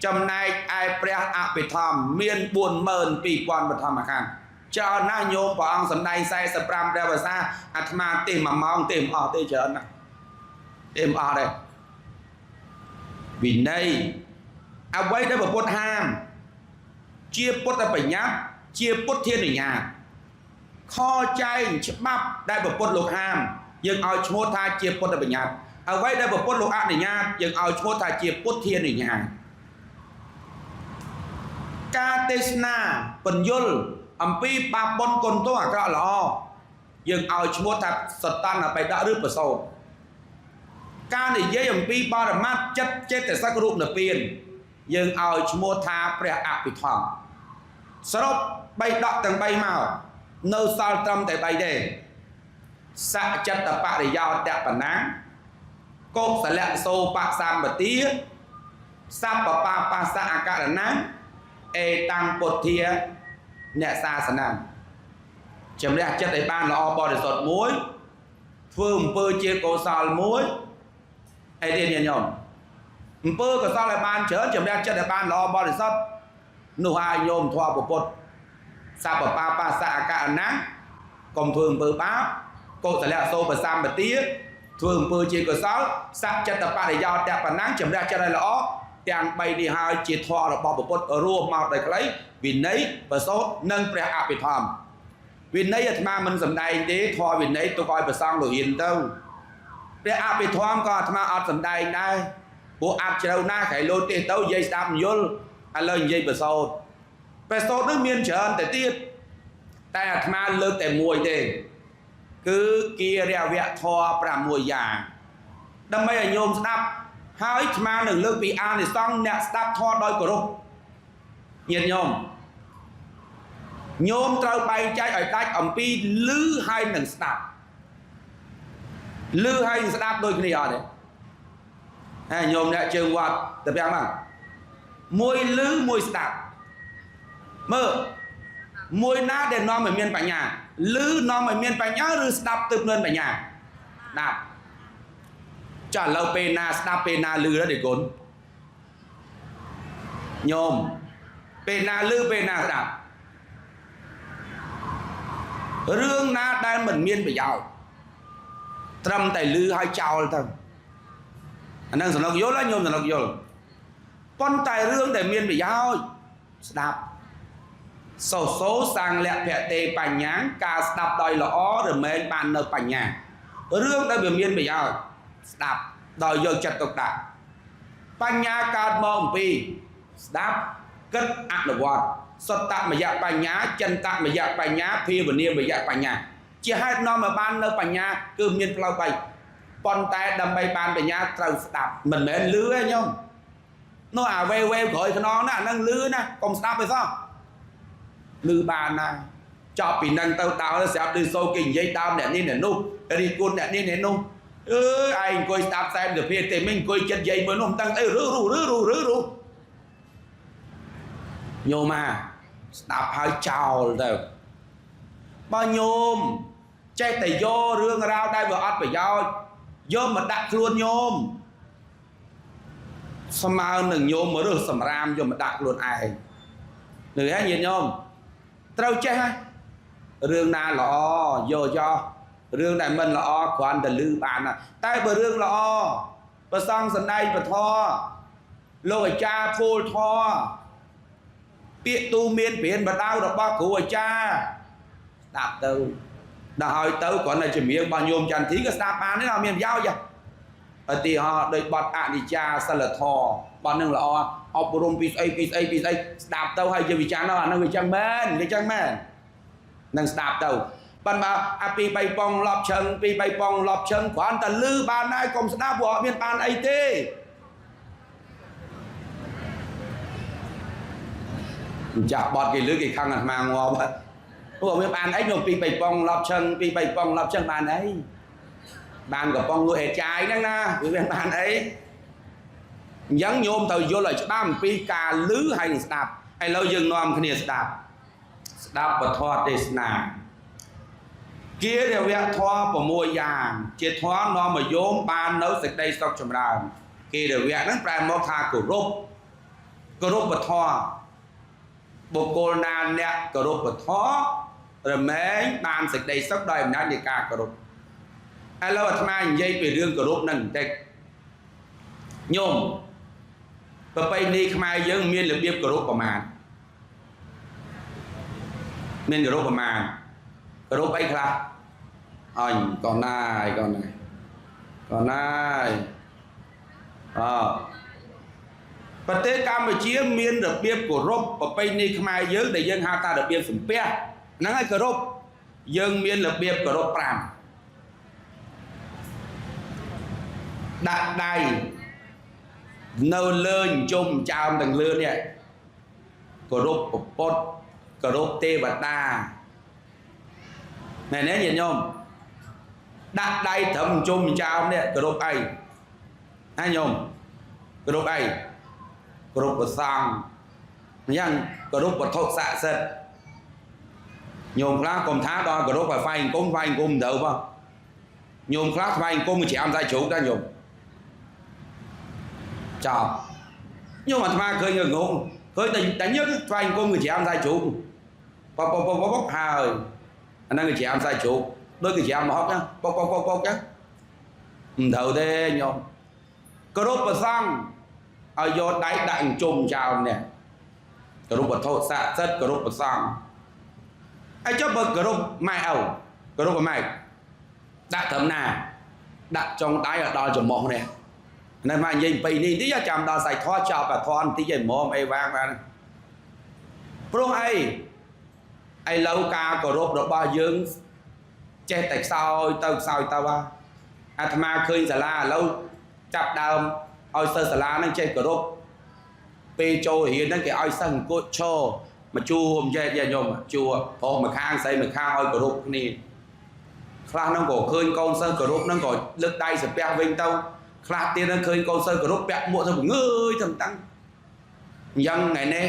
ចំណែកឯព្រះអភិធម្មមាន42000ធម្មខណ្ឌច្រើនណាស់ញោមព្រះអង្គសម្ដែង45ព្រះភាសាអាត្មាទេ1ម៉ោងទេមិនអស់ទេច្រើនណាស់ទេមិនអស់ទេវិន័យអ្វីដែលព្រះពុទ្ធហាមជាពុទ្ធបញ្ញត្តិជាពុទ្ធានុញ្ញាតខចែងច្បាប់ដែលព្រះពុទ្ធលោកហាមយើងឲ្យឈ្មោះថាជាពុទ្ធបញ្ញត្តិអ្វីដែលព្រះពុទ្ធលោកអនុញ្ញាតយើងឲ្យឈ្មោះថាជាពុទ្ធានុញ្ញាតការទេសនាបញ្យលអំពីបាបបុណ្យគុណទោសអាក្រក់ល្អយើងឲ្យឈ្មោះថាសតន្តបិដកឬប្រសូតការនិយាយអំពីបរមត្ថចិត្តចេតសិករូបនិព្វានយើងឲ្យឈ្មោះថាព្រះអភិធម្មសរុប3ដកទាំង3មកនៅសល់ត្រឹមតែ3ទេសច្ចតបរិយោតបណាកុសលសោបសម្បទាសពបបាសអករណាអេតាំងពុទ្ធាអ្នកសាសនាជំរះចិត្តឲ្យបានល្អបរិសុទ្ធមួយធ្វើអំពើជាកុសលមួយអីទៀតញោមអំពើកុសលឲ្យបានច្រើនជំរះចិត្តឲ្យបានល្អបរិសុទ្ធនោះហើយញោមធម៌ពុទ្ធសពបបាសអករណាកុំធ្វើអំពើបាបកុសលសោបសម្បទាធ្វើអំពើជាកុសលសច្ចតបរិយោតបណាជំរះចិត្តឲ្យល្អទាំង3នេះហើយជាធម៌របស់ពុទ្ធរួមមកដោយខ្លីវិន័យប្រសូតនិងព្រះអភិធម្មវិន័យអាត្មាមិនសម្ដែងទេធម៌វិន័យទុកឲ្យប្រសងលោកហ៊ានទៅព្រះអភិធម្មក៏អាត្មាអត់សម្ដែងដែរព្រោះអាប់ជ្រៅណាស់ក្រៃលោតទេទៅនិយាយស្ដាប់យល់ឥឡូវនិយាយប្រសូតនោះមានច្រើនតែទៀតតែអាត្មាលើកតែមួយទេគឺគិរិយវៈធម៌6យ៉ាងដើម្បីឲ្យញោមស្ដាប់ហើយអាត្មានឹងលើកពីអានិសង្សអ្នកស្ដាប់ធម៌ដោយគោរពញាតិញោមត្រូវបែងចែកឲ្យដាច់អំពីឮហើយនឹងស្ដាប់ឮហើយនឹងស្ដាប់ដូចគ្នាអត់ទេហើយញោមអ្នកជើងវត្តទៅប្រាប់មកមួយឮមួយស្ដាប់មើលមួយណាដែលនាំឲ្យមានបញ្ញាឮនាំឲ្យមានបញ្ញាឬស្ដាប់ទើបមានបញ្ញាស្ដាប់ចាឥឡូវពេលណាស្ដាប់ពេលណាឮដែរទេគុណញោមពេលណាឮពេលណាស្ដាប់រឿងណាដែលមិនមានប្រយោជន៍ត្រឹមតែឮឲ្យចោលទៅអានឹងសំណុកយល់ញោមសំណុកយល់ប៉ុន្តែរឿងដែលមានប្រយោជន៍ស្ដាប់សោសោសាងលក្ខភតេបញ្ញាការស្ដាប់ដោយល្អរមែងបាននៅបញ្ញារឿងដែលវាមានប្រយោជន៍ស្ដាប់ដោយយកចិត្តទុកដាក់បញ្ញាកើតមកអំពីស្ដាប់គិតអនុវត្តសត្តមយបញ្ញាចិន្តមយបញ្ញាភាវនាមយបញ្ញាជាហេតុនាំមកបាននៅបញ្ញាគឺមានផ្លូវ3ប៉ុន្តែដើម្បីបានបញ្ញាត្រូវស្ដាប់មិនមែនលឺទេញោមនោះអាវេក្រោយខ្នងណាអានឹងលឺណាកុំស្ដាប់ទេសោះលឺបានណាចប់ពីនឹងទៅដល់ស្រាប់ឮសូរគេនិយាយដើមអ្នកនេះអ្នកនោះរីគុណអ្នកនេះអ្នកនោះអើយឯងអង្គុយស្ដាប់សែនទៅភាទេមិញអង្គុយចិត្តនិយាយមួយនោះមិនដឹងអីរឺញោមមកស្ដាប់ហើយចោលទៅបើញោមចេះតែយករឿងរ៉ាវដែលវាអត់ប្រយោជន៍យកមកដាក់ខ្លួនញោមស្មើនឹងញោមរើសសម្រាមយកមកដាក់ខ្លួនឯងនៅហ៎ញាតិញោមត្រូវចេះរឿងណាល្អយករឿងដែលមិនល្អគ្រាន់តែឮបានណាតែបើរឿងល្អប្រសងសណ្ដែកពធលោកអាចារ្យពោលធម៌ពាក្យទូមានព្រានបដៅរបស់គ្រូអាចារ្យស្ដាប់ទៅដល់ហើយទៅគ្រាន់តែជំនៀងរបស់ញោមចន្ទធីក៏ស្ដាប់បានដែរអត់មានប្រយោជន៍ ទីហោដោយបត់អនិច្ចាសិលធម៌បត់នឹងល្អអប់រំពីស្អីស្ដាប់ទៅហើយយើងវិចារណាអានឹងវាចឹងមែននឹងស្ដាប់ទៅប៉ុន្តែអាពី3ប៉ុងលប់ឈឹងពី3ប៉ុងលប់ឈឹងគ្រាន់តែលឺបានហើយកុំស្ដាប់ព្រោះអត់មានបានអីទេចាក់បត់គេលឺគេខឹងអាត្មាងាប់ព្រោះមានបានអីខ្ញុំពី3ប៉ុងលប់ឈឹងពី3ប៉ុងលប់ឈឹងបានអីបានកំប៉ុងលក់អេចាយហ្នឹងណាវាមានបានអីអញ្ចឹងញោមត្រូវយល់ឲ្យច្បាស់អំពីការលឺហើយនឹងស្ដាប់ឥឡូវយើងនាំគ្នាស្ដាប់ពធទេសនាគារវៈធម៌6យ៉ាងជាធម៌នាំឲ្យយោមបាននៅសេចក្តីសុខចម្រើនគារវៈហ្នឹងប្រែមកថាគោរពពធបុគ្គលណាអ្នកគោរពពធរមែងបានសេចក្តីសុខដោយអំណាចនៃការគោរពឥឡូវអាត្មានិយាយពីរឿងគោរពហ្នឹងបន្តិចញោមប្រពៃណីខ្មែរយើងមានរបៀបគោរពប្រមាណមានគោរពប្រមាណគោរពអីខ្លះអញកូនណាយប្រទេសកម្ពុជាមានរបៀបគោរពប្រពៃណីខ្មែរយើងដែលយើងហៅថារបៀបសំពះហ្នឹងហើយគោរពយើងមានរបៀបគោរព5ដាក់ដៃនៅលើជុំចោមទាំងលឿននេះគោរពពុទ្ធគោរពទេវតាណែញាតិញោមដាក់ដៃត្រឹមជុំចោមនេះគោរពអីណាញោមគោរពអីគោរពព្រះសង្ឃអញ្ចឹងគោរពវត្ថុស័ក្តិសិទ្ធិញោមខ្លះកុំថាដល់គោរពឲ្យថ្វាយអង្គមទៅបងញោមខ្លះថ្វាយអង្គមមួយ5 40ជ្រូកដែរញោមចប់ញោមអាត្មាឃើញងងឃើញតែញើសថ្វាយអង្គមមួយ5 40ជ្រូកបកហើយអាហ្នឹងជា5 40ជ្រូកដូចជា5 10ចឹងបកចឹងមិនត្រូវទេញោមគោរពព្រះសង្ឃឲ្យយកដៃដាក់ជុំចោលនេះគោរពវត្ថុស័ក្តិសិទ្ធិគោរពព្រះសង្ឃហើយចុះបើគោរពម៉ែឪគោរពម៉ែដាក់ត្រឹមណាដាក់ចុងដៃឲ្យដល់ច្រមុះនេះនៅមកនិយាយពីនេះតិចចាំដល់សៃធေါ်ចប់អាធေါ်បន្តិចឲ្យហ្មងអីវាងបានព្រោះអីឥឡូវការគោរពរបស់យើងចេះតែខ្សោយទៅអាត្មាឃើញសាលាឥឡូវចាប់ដើមឲ្យសិស្សសាលាហ្នឹងចេះគោរពពេលចូលរៀនហ្នឹងគេឲ្យសិស្សអង្គុយឈរមកជួមចេះញោមជួប្រុសម្ខាងស្រីម្ខាងឲ្យគោរពគ្នាខ្លះហ្នឹងក៏ឃើញកូនសិស្សគោរពហ្នឹងក៏លើកដៃសំពះវិញទៅខ្លះទៀតហ្នឹងឃើញកូនសិស្សគោរពពាក់មួកទៅងើយទៅតាំងអញ្ចឹងថ្ងៃនេះ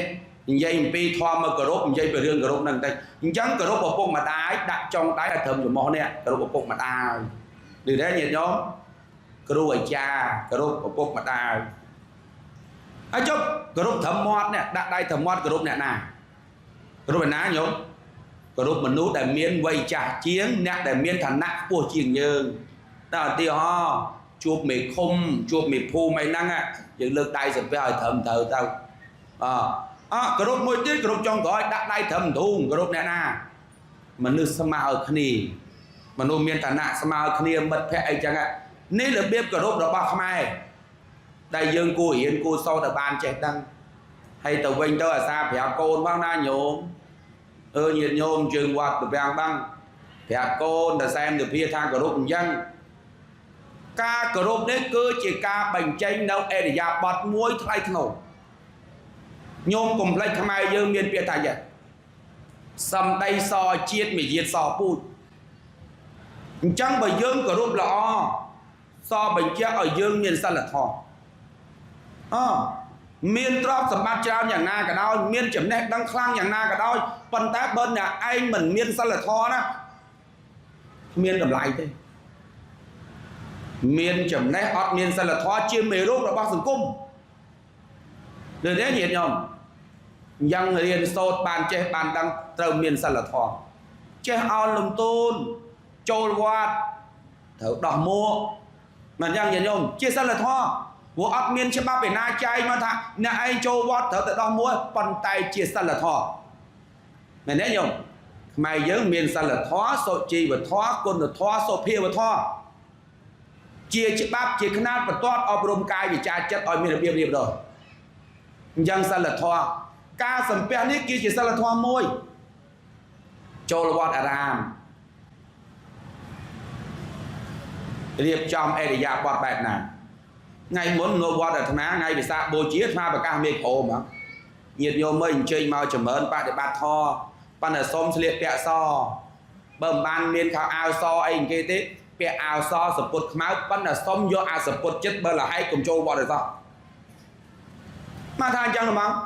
និយាយអំពីធម៌មកគោរពនិយាយពីរឿងគោរពហ្នឹងតែអញ្ចឹងគោរពឪពុកម្ដាយដាក់ចុងដៃឲ្យត្រឹមច្រមុះនេះគោរពឪពុកម្ដាយឮទេញាតិញោមគ្រូអាចារ្យគោរពឪពុកម្ដាយហើយចុះគោរពត្រឹមមាត់នេះដាក់ដៃត្រឹមមាត់គោរពអ្នកណាគោរពអ្នកណាញោមគោរពមនុស្សដែលមានវ័យចាស់ជាងអ្នកដែលមានឋានៈខ្ពស់ជាងយើងតែឧទាហរណ៍ជួបមេឃុំជួបមេភូមិអីហ្នឹងយើងលើកដៃសំពះឲ្យត្រឹមត្រូវទៅគោរពមួយទៀតគោរពចុងក្រោយដាក់ដៃត្រឹមធូងគោរពអ្នកណាមនុស្សស្មើគ្នាមនុស្សមានឋានៈស្មើគ្នាមិត្តភក្តិអីចឹងនេះរបៀបគោរពរបស់ខ្មែរដែលយើងគួររៀនគួរសូត្រឲ្យបានចេះដឹងហើយទៅវិញទៅអាសាប្រាប់កូនផងណាញោមញាតិញោមជើងវត្តប្រវាំងបាំងប្រាប់កូនតែសែមទៅភាថាគោរពអញ្ចឹងការគោរពនេះគឺជាការបញ្ចេញនៅអរិយាបថមួយថ្លៃថ្នូរញោមកុំភ្លេចខ្មែរយើងមានពាក្យថាយ៉ាងសំដីសជាតិមាយាទសពូជអញ្ចឹងបើយើងគោរពល្អសបញ្ជាក់ឲ្យយើងមានសិលធម៌មានទ្រព្យសម្បត្តិច្រើនយ៉ាងណាក៏ដោយមានចំណេះដឹងខ្លាំងយ៉ាងណាក៏ដោយប៉ុន្តែបើអ្នកឯងមិនមានសិលធម៌ណាមានតម្លៃទេមានចំណេះអត់មានសិលធម៌ជាមេរោគរបស់សង្គមដូចនេះញាតិញោមយ៉ាងរៀនសូត្របានចេះបានដឹងត្រូវមានសិលធម៌ចេះអោនលំទូនចូលវត្តត្រូវដោះមួកមិនយ៉ាងញាតិញោមជាសិលធម៌ព្រោះអត់មានច្បាប់ឯណាចែងមកថាអ្នកឯងចូលវត្តត្រូវតែដោះមួកប៉ុន្តែជាសិលធម៌មែនទេញោមខ្មែរយើងមានសិលធម៌សុជីវធម៌គុណធម៌សុភាវធម៌ chia bắp chia khăn và toát ở rôm cai vì cha chất ở miền biên rồi dân sa lật thoa ca sầm pe ní kia chỉ sa lật thoa môi châu lọt aram liệp trong Elia bọt bẹt này ngày muốn ngô bọt ở thằng á ngày bị sa bố chiết pha và ca mê khổ mà nhiệt vô mình chơi mau chầm ơn bạn để bạt tho bạn ở xóm liệp bẹ so bầm ban miền khảo ao so anh kia tết bẹ ao so sập bột máu bạn ở xóm vô ao sập bột chất bơ là hay cùng châu bọt rồi sao mà than chăng là mong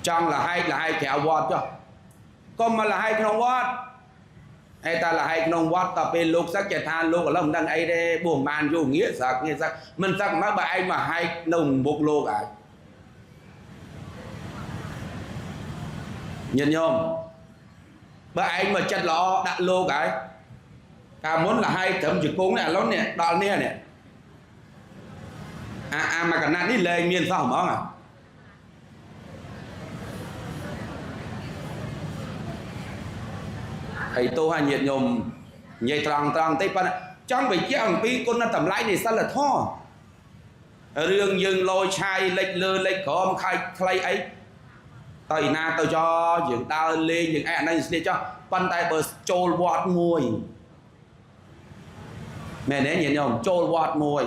chăng là hay kẹo bọt cho còn mà là hay không bọt hay ta là hay nông vót tập bên lúc sắc chạy than lúc ở lâm đang ấy đây buồn man vô nghĩa sắc như sắc mình sắc má bà anh mà hay nông bục lô cả nhìn nhôm bà anh mà chặt lọ đặt lô cái ta muốn là hay thấm chữ cúng này lắm nè đo nè nè mà cả nạn đi lên miền sao hả à thầy tu hay nhiệt nhôm nhảy trăng tây pan trong vị chiếc hàng pi con nó tầm lái này sao là tho riêng dừng lôi chai lệch lơ lệch khom khai ấy tây na tôi cho những đau lên những ai này sẽ cho pan tay bờ trôi bọt mùi mẹ đấy nhiệt nhôm trôi bọt mùi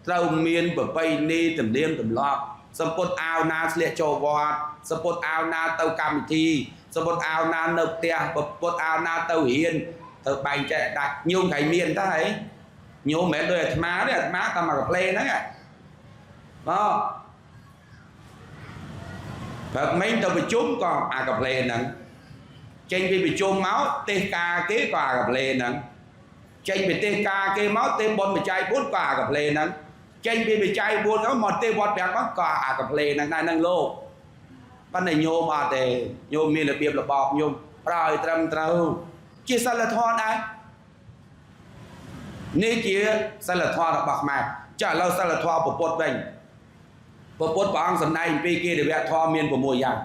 rau miên bờ bay ni tầm đêm tầm lọt sâm bột ao na sẽ trôi bọt sâm bột ao na tàu cam thi sâm bột ao na nộp tia bột ao na tàu hiền tàu bành chạy đặt nhung thầy miền ta ấy nhung mẹ đôi má đấy má ta mà gặp lên đấy đó và mấy tàu bị trúng còn gặp lên nè trên bị trúng máu tê ca kế quả gặp lên nè trên bị tê ca kế máu tê bồn bị chai bốn quả gặp lên nè trên bị chai buồn nó một tê bọt bẹt bắt quả gặp lên nè này nâng lô ban này nhôm mà để nhôm miền là biệp là bọt nhôm rồi trầm trâu chia sẻ là thoa đây nên chia sẻ là thoa là bạc mạc chả lâu sẻ là thoa của bột bình bột băng sầm này bên kia để vẽ thoa miền của mùa giang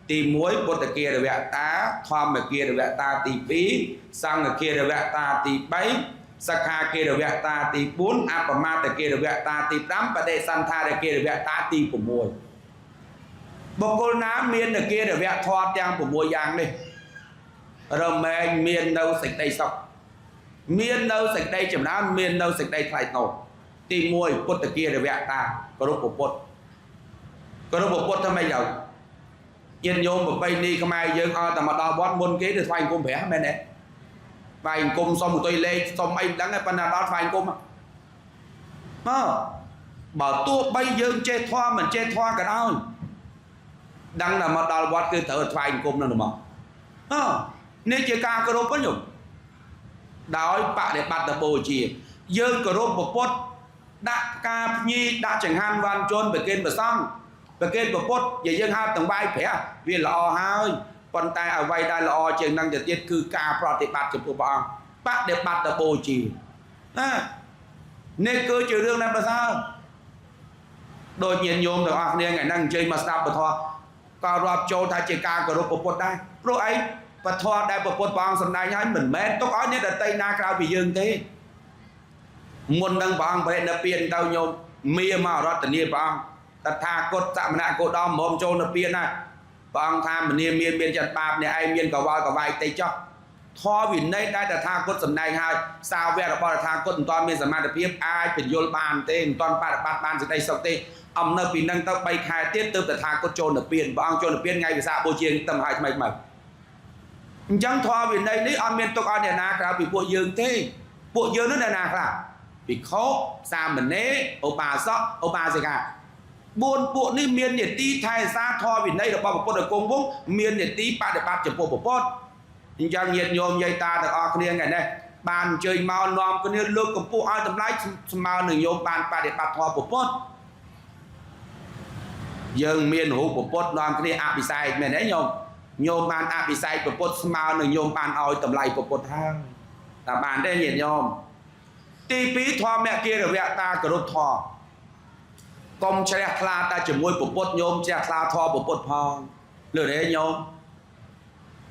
tìm muối bột ở kia để vẽ tá thoa ở kia để vẽ ta tì phí sang ở kia để vẽ ta tì bấy sakha kia để vẽ ta tì bún apama ở kia để vẽ ta tì đám và để san tha ở kia để vẽ ta tì của mùa bọc cô ná miên ở kia để vẽ thoa trang của mùa giang đi rồi mẹ miên đâu sạch đây sọc miên đâu sạch đây chấm đá miên đâu sạch đây thay nổ tìm mùi bột ở kia để vẽ ta có lúc bột tham mày giàu yên nhôm một bay đi không ai dương ta mà đo bót môn kế được phanh cung vẽ bên đấy phanh cung xong một tôi lên xong anh đắng cái phần nào đó phanh cung bảo tua bay dương chê thoa mình chê thoa cả đâu đang là mà đo bót cứ thở phanh cung là được mà nên chỉ ca cơ rốt có nhục đói bạn để bắt được bồ chì dương cơ rốt một bốt đã ca nhi đã chẳng han van chôn về kênh bờ sông về kênh bờ bốt về dương hai tầng bay phẻ vì là o hai con tay ở vay đây là o trường năng trực tiếp cứ ca pro để bắt chụp bọn bắt để bắt được bồ chì nên cơ trừ đương làm là sao đôi nhiên nhôm được nên ngày năng chơi mà stop thôi có rộp châu ta chỉ ca cơ rốt một bốt đây rồi ấy và thoa đại bộ bang sầm này nhái mình mến tôi có nhất là tây na cao bị dương thế muôn đăng bang về nợ tiền tao nhôm mía mà rót tình yêu bang ta tha cốt tạm nạ cốt đom mồm trâu nợ tiền này bang tham mình miên chặt bạp này ai miên cả vai tây cho thoa vì đây đây là tha cốt sầm này hai sao về là bao là tha cốt toàn miên sầm mai được biết ai phải vô bàn tên toàn bàn từ đây sau tên ông nợ tiền năng tao bay khai tiết tư là tha cốt trâu nợ tiền bang trâu nợ tiền ngay vì sao bố chiên tầm hai mày chẳng thoa vì đây nếu anh miền tộc anh nhà na bị bộ dương thế bộ dương nó là nào là vì khó sao mình nế ông bà gì cả buồn bộ ní miền nhiệt tí thay ra thoa vì đây là bao một được công vốn miền nhiệt tí ba để ba chục bộ bốt chẳng nhiệt nhôm dây ta được ở cái ngày này bàn chơi màu nòm cái này lương của bộ ai tầm lái màu nửa nhôm bàn ba để ba thoa bộ bốt dương miền hữu bộ bốt nòm cái này bị sai miền đấy nhôm nhôm bàn bị sai của bột màu nửa nhôm bàn oi tầm lại của bột hang là bàn đây nhiệt nhôm tí phí thoa mẹ kia được vẽ ta cờ rốt thò công che la ta chỉ môi của bột nhôm che la thoa của bột phong lửa đấy nhôm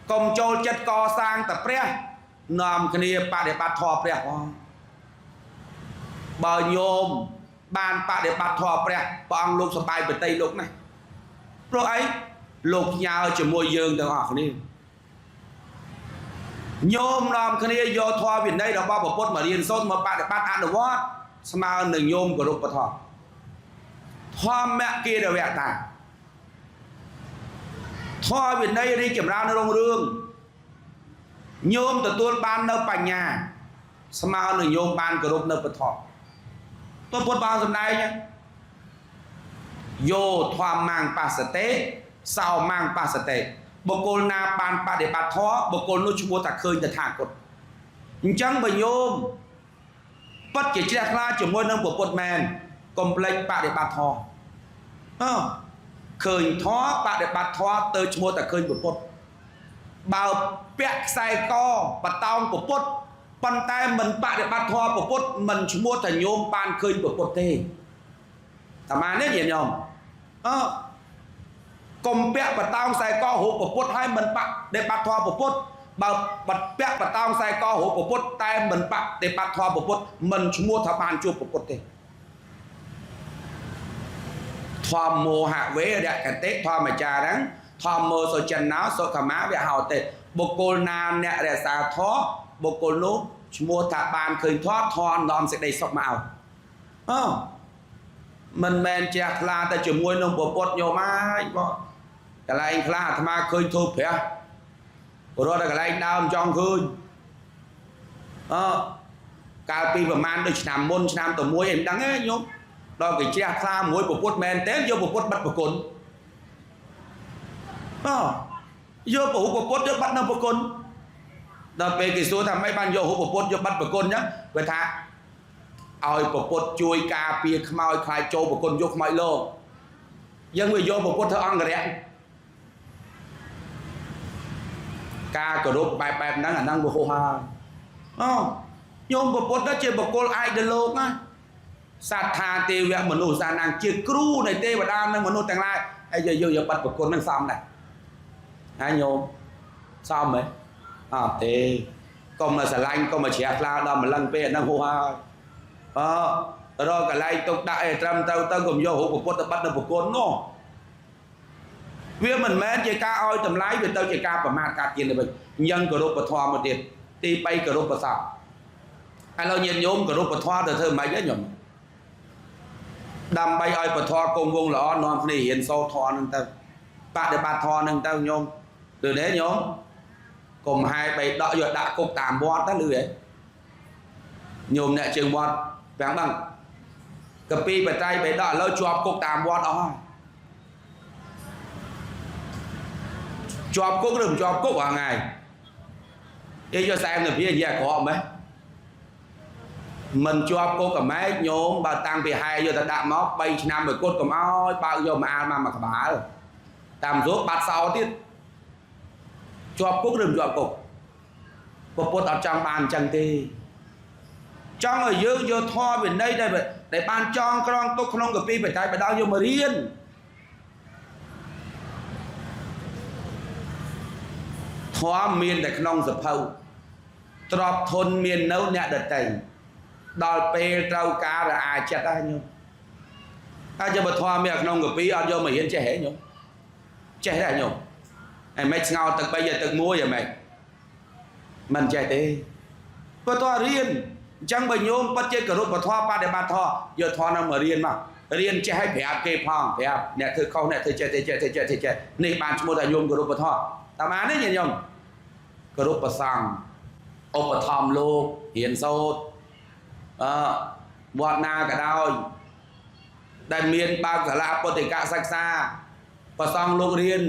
công trôi chất co sang tập pre nằm cái này ba để ba thoa pre phong បើញោមបានបដិបត្តិធម៌ព្រះព្រះអង្គលោកសបាយបតីលោកណាព្រោះអីលោកផ្ញើជាមួយយើងទាំងអស់គ្នាញោមនាំគ្នាយកធម៌វិន័យរបស់ព្រះពុទ្ធមករៀនសូត្រមកបដិបត្តិអនុវត្តស្មើនឹងញោមគោរពពធធម្មគិរវតាធម៌វិន័យរីកចម្រើនរុងរឿងញោមទទួលបាននៅបញ្ញាស្មើនឹងញោមបានគោរពនៅពធព្រះពុទ្ធបានសម្ដែងយោធម្មមាំងបសតិសោមាំងបសតិបុគ្គលណាបានបដិបត្តិធម៌បុគ្គលនោះឈ្មោះថាឃើញតថាគតអញ្ចឹងបើញោមពិតជាជ្រះថ្លាជាមួយនឹងព្រះពុទ្ធមែនកុំភ្លេចបដិបត្តិធម៌ឃើញធម៌បដិបត្តិធម៌ទៅឈ្មោះថាឃើញព្រះពុទ្ធបើពាក់ខ្សែកបតោងព្រះពុទ្ធប៉ុន្តែមិនបដិបត្តិធម៌ព្រះពុទ្ធមិនឈ្មោះថាញោមបានឃើញព្រះពុទ្ធទេតាមនេះញាតិញោមកុំពាក់បតោងខ្សែករូបព្រះពុទ្ធហើយមិនបដិបត្តិធម៌ព្រះពុទ្ធបើពាក់បតោងខ្សែករូបព្រះពុទ្ធតែមិនបដិបត្តិធម៌ព្រះពុទ្ធមិនឈ្មោះថាបានជួបព្រះពុទ្ធទេធម្មមោហវេរកតិធម្មចារੰធម្មោសុចិនោសុខមាវិហោតិបុគ្គលណាអ្នករក្សាធម៌បុគ្គលនោះឈ្មោះថាបានឃើញធម៌ធម៌នាំសេចក្តីសុខមកឲ្យមិនមែនជ្រះថ្លាតែជាមួយនឹងព្រះពុទ្ធញោមហើយកន្លែងខ្លះអាត្មាឃើញធូបព្រះរត់ទៅកន្លែងដើមចង់ឃើញកាលពីប្រហែលដូចឆ្នាំមុនឆ្នាំទៅមួយឯងមិនដឹងទេញោមដល់គេជ្រះថ្លាមួយព្រះពុទ្ធមែនទេយកព្រះពុទ្ធបាត់ប្រគុណយកព្រះពុទ្ធយកបាត់នៅប្រគុណដល់ពេលគេសួរថាម៉េចបានយកព្រះពុទ្ធយកបាត់ប្រគុណអញ្ចឹងគាត់ថាឲ្យព្រះពុទ្ធជួយការពារខ្មោចខ្លាចចូលប្រគុណយកខ្មោចលោកយើងវាយកព្រះពុទ្ធធ្វើអង្គរៈការគោរពបែបហ្នឹងអាហ្នឹងវាហោហើយញោមព្រះពុទ្ធជាបុគ្គលឯកដល់លោកណាសត្ថាទេវៈមនុស្សសានាងជាគ្រូនៃទេវតានិងមនុស្សទាំងឡាយហើយយើងយកបាត់ប្រគុណហ្នឹងសមដែរហើយញោមសមហ៎អត់ទេកុំមកស្រឡាញ់កុំមកជ្រះថ្លាដល់ម្លឹងពេកអាហ្នឹងហោហើយរកកន្លែងទុកដាក់ឲ្យត្រឹមត្រូវទៅកុំយករូបពុទ្ធទៅបាត់នៅប្រគុណនោះវាមិនមែនជាការឲ្យតម្លៃវាទៅជាការប្រមាថកាត់ជាទៅវិញអញ្ចឹងគោរពធម៌មកទៀតទី3គោរពប្រសពឥឡូវញាតិញោមគោរពធម៌ទៅធ្វើម៉េចហ្នឹងញោមដើម្បីឲ្យពធគង់វងល្អនាំគ្នារៀនសូត្រធម៌ហ្នឹងទៅបដិបត្តិធម៌ហ្នឹងទៅញោមលឺទេញោមកុំហាយបីដកយកដាក់គុកតាមវត្តទៅលឺហ៎ញោមអ្នកជើងវត្តប្រាំងហ្នឹងកពីបត្រៃបីដកឥឡូវជាប់គុកតាមវត្តអស់ហើយជាប់គុកឬមិនជាប់គុកហងៃគេយកសែមទៅវានិយាយក្រមហ៎មិនជាប់គុកកម្ម៉ែកញោមបើតាំងពីហែយកទៅដាក់មក3ឆ្នាំមួយគត់កុំអោយបើកយកមកអាលមកក្បាលតាមស្រួលបាត់សោទៀតជាប់គុកឬមិនជាប់គុកព្រះពុទ្ធអត់ចង់បានអញ្ចឹងទេចង់ឲ្យយើងយកធម៌វិន័យដែលបានចងក្រងទុកក្នុងកពីបច្ច័យបដោយកមករៀនធម៌មានតែក្នុងសភៅទ្របធនមាននៅអ្នកដតីដល់ពេលត្រូវការរអាចិត្តហើយញោមហើយਜੇបធម៌មានក្នុងកពីអត់យកមករៀនចេះហ៎ញោមចេះដែរញោមហើយមិនស្ងោទឹក3ទឹក1ហ៎ម៉េចមិនចេះទេព្រោះតើរៀនអញ្ចឹងបើញោមពិតជាគោរពពធបដិបត្តិធម៌យកធម៌នឹងមករៀនមករៀនចេះឲ្យប្រាប់គេផងប្រាប់អ្នកធ្វើខុសអ្នកធ្វើចេះនេះបានឈ្មោះថាញោមគោរពពធតាមអានេះញោមគោរពប្រសង់ឧបត្ថម្ភលោករៀនសូត្រវត្តណាក៏ដោយដែលមានបើកសាលាពុទ្ធិកសិក្សាប្រសង់លោករៀន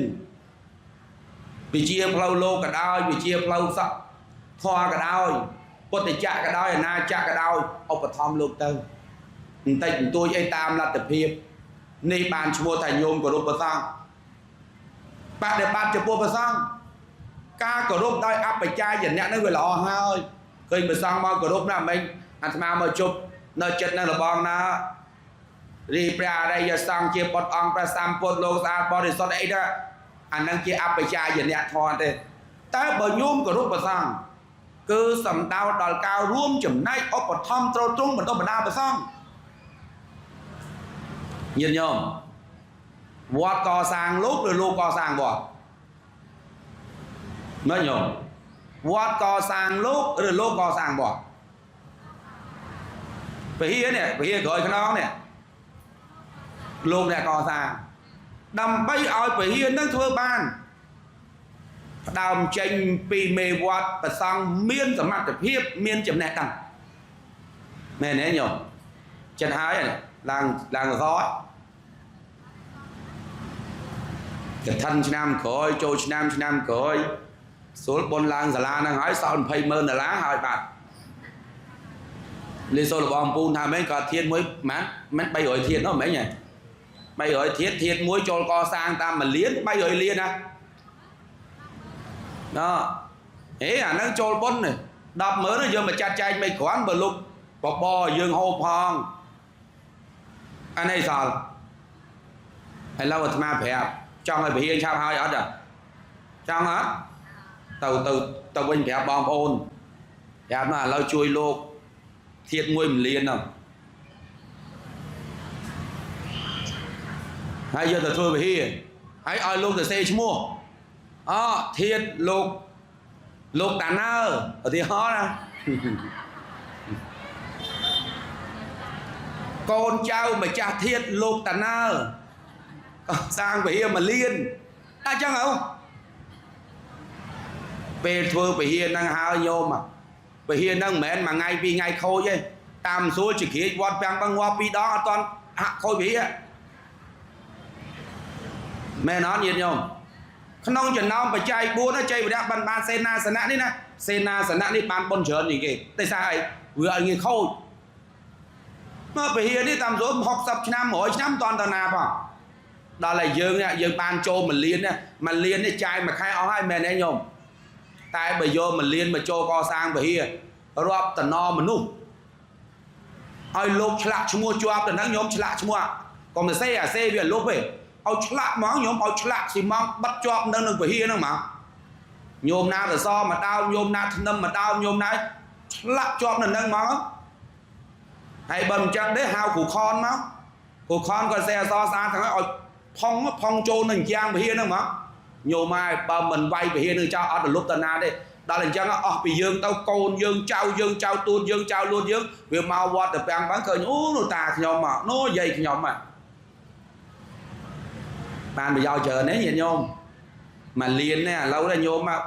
វិជាផ្លូវលោកក៏ដោយវិជាផ្លូវសក្តិធម៌ក៏ដោយពុទ្ធចក្រក៏ដោយអនាចក្រក៏ដោយឧបត្ថម្ភលោកទៅបន្តិចបន្តួចអីតាមលទ្ធភាពនេះបានឈ្មោះថាញោមគោរពព្រះសង្ឃបដិបត្តិចំពោះព្រះសង្ឃការគោរពដោយអបច្ច័យអ្នកនឹងវាល្អហើយឃើញព្រះសង្ឃមកគោរពណាស់មិនអាត្មាមកជប់នៅចិត្តនៅរបងណារីព្រះអរិយសង្ឃជាពុទ្ធអង្គព្រះសម្ពុទ្ធលោកស្អាតបរិសុទ្ធអីដែរអានឹងជាអបច្ច័យអ្នកធម៌ទេតែបើញោមគោរពព្រះសង្ឃ cứ sầm đau đòi caoរួមchấm nay ốp bật thom trâu trung mình đâu mà đau bật xong nhìn nhôm vót co sang lúc rồi lu co sang vót nói nhôm vót co sang lúc rồi lu co sang vót phải hiên gọi cái nó nè luôn nè co sang đầm bay oi phải hiên nó thưa ban đàm tranh pi mê vót và sang miên sầm mặt tập hiếp miên chấm nẹt đằng nè nè nhôm chân hái này làng gió cái thân nam coi trôi nam coi số bốn làng giả la đang hỏi sao phải mơn là lá hỏi bạn liên xô là bom pun tham mấy cả thiên muối mát bay ở thiên nó mấy nhỉ bay ở thiên muối trôi co sang ta mà liến bay ở liên à đó ấy à nó trôi bốn này đập mới nó giờ mà chặt chay mấy quán bờ lục bò dương hô phong anh ấy sao hay lâu mà phải trong người bị sao hai ở đó trong hết tàu bên đẹp bom ôn đẹp là lâu chui lô thiệt nguy mình liền nào hay giờ thôi về hi hãy ai luôn từ xe mua thiệt lục đàn ở thì ho nè con cháu mà cha thiệt lục đàn sang về hiền mà liên chắc không về thưa về hiền đang hao nhôm mà về hiền đang mến mà ngay vì ngay khôi chứ tam số chỉ khí vọt băng băng hoa vì đó toàn khôi bị mẹ nó nhiệt nhôm không chừng nào phải chạy búa nó chạy vào ban ban sena sena đi ban bôn chớn gì kì tại sao vậy vừa anh nghe khôi mà về hiền đi tam số học tập năm mỗi năm toàn nào vào đó là dương ban châu mình liên đi trai mà khai áo hai mẹ này nhôm tại bây giờ mình liên mà châu co sang bởi hiền rộp tần no mà nu ai lốp chạ chung mua chua tần đang nhôm chạ chung mua còn xe về lốp về ai chạ món nhôm ai chạ thì mong bắt chọp đang được bởi hiền đâu mà nhôm na là so mà tao nhôm na thân tâm mà tao nhôm này chạ chọp là đang món hay bầm chắc đấy hao của con nó của con còn xe so xa thằng ấy phong trôn hình trang bởi hiền đâu mà nhiều mai bà mình vay bởi hiền cho ở lúc tần na đây đó là chẳng bị dương tao côn dương trao tuôn dương trao luôn dương vì mau qua tập ăn bán khởi nó tà nhau mà nó dày nhau mà bạn bây giờ chờ nếu nhìn nhôm mà liền nè lâu là nhôm mà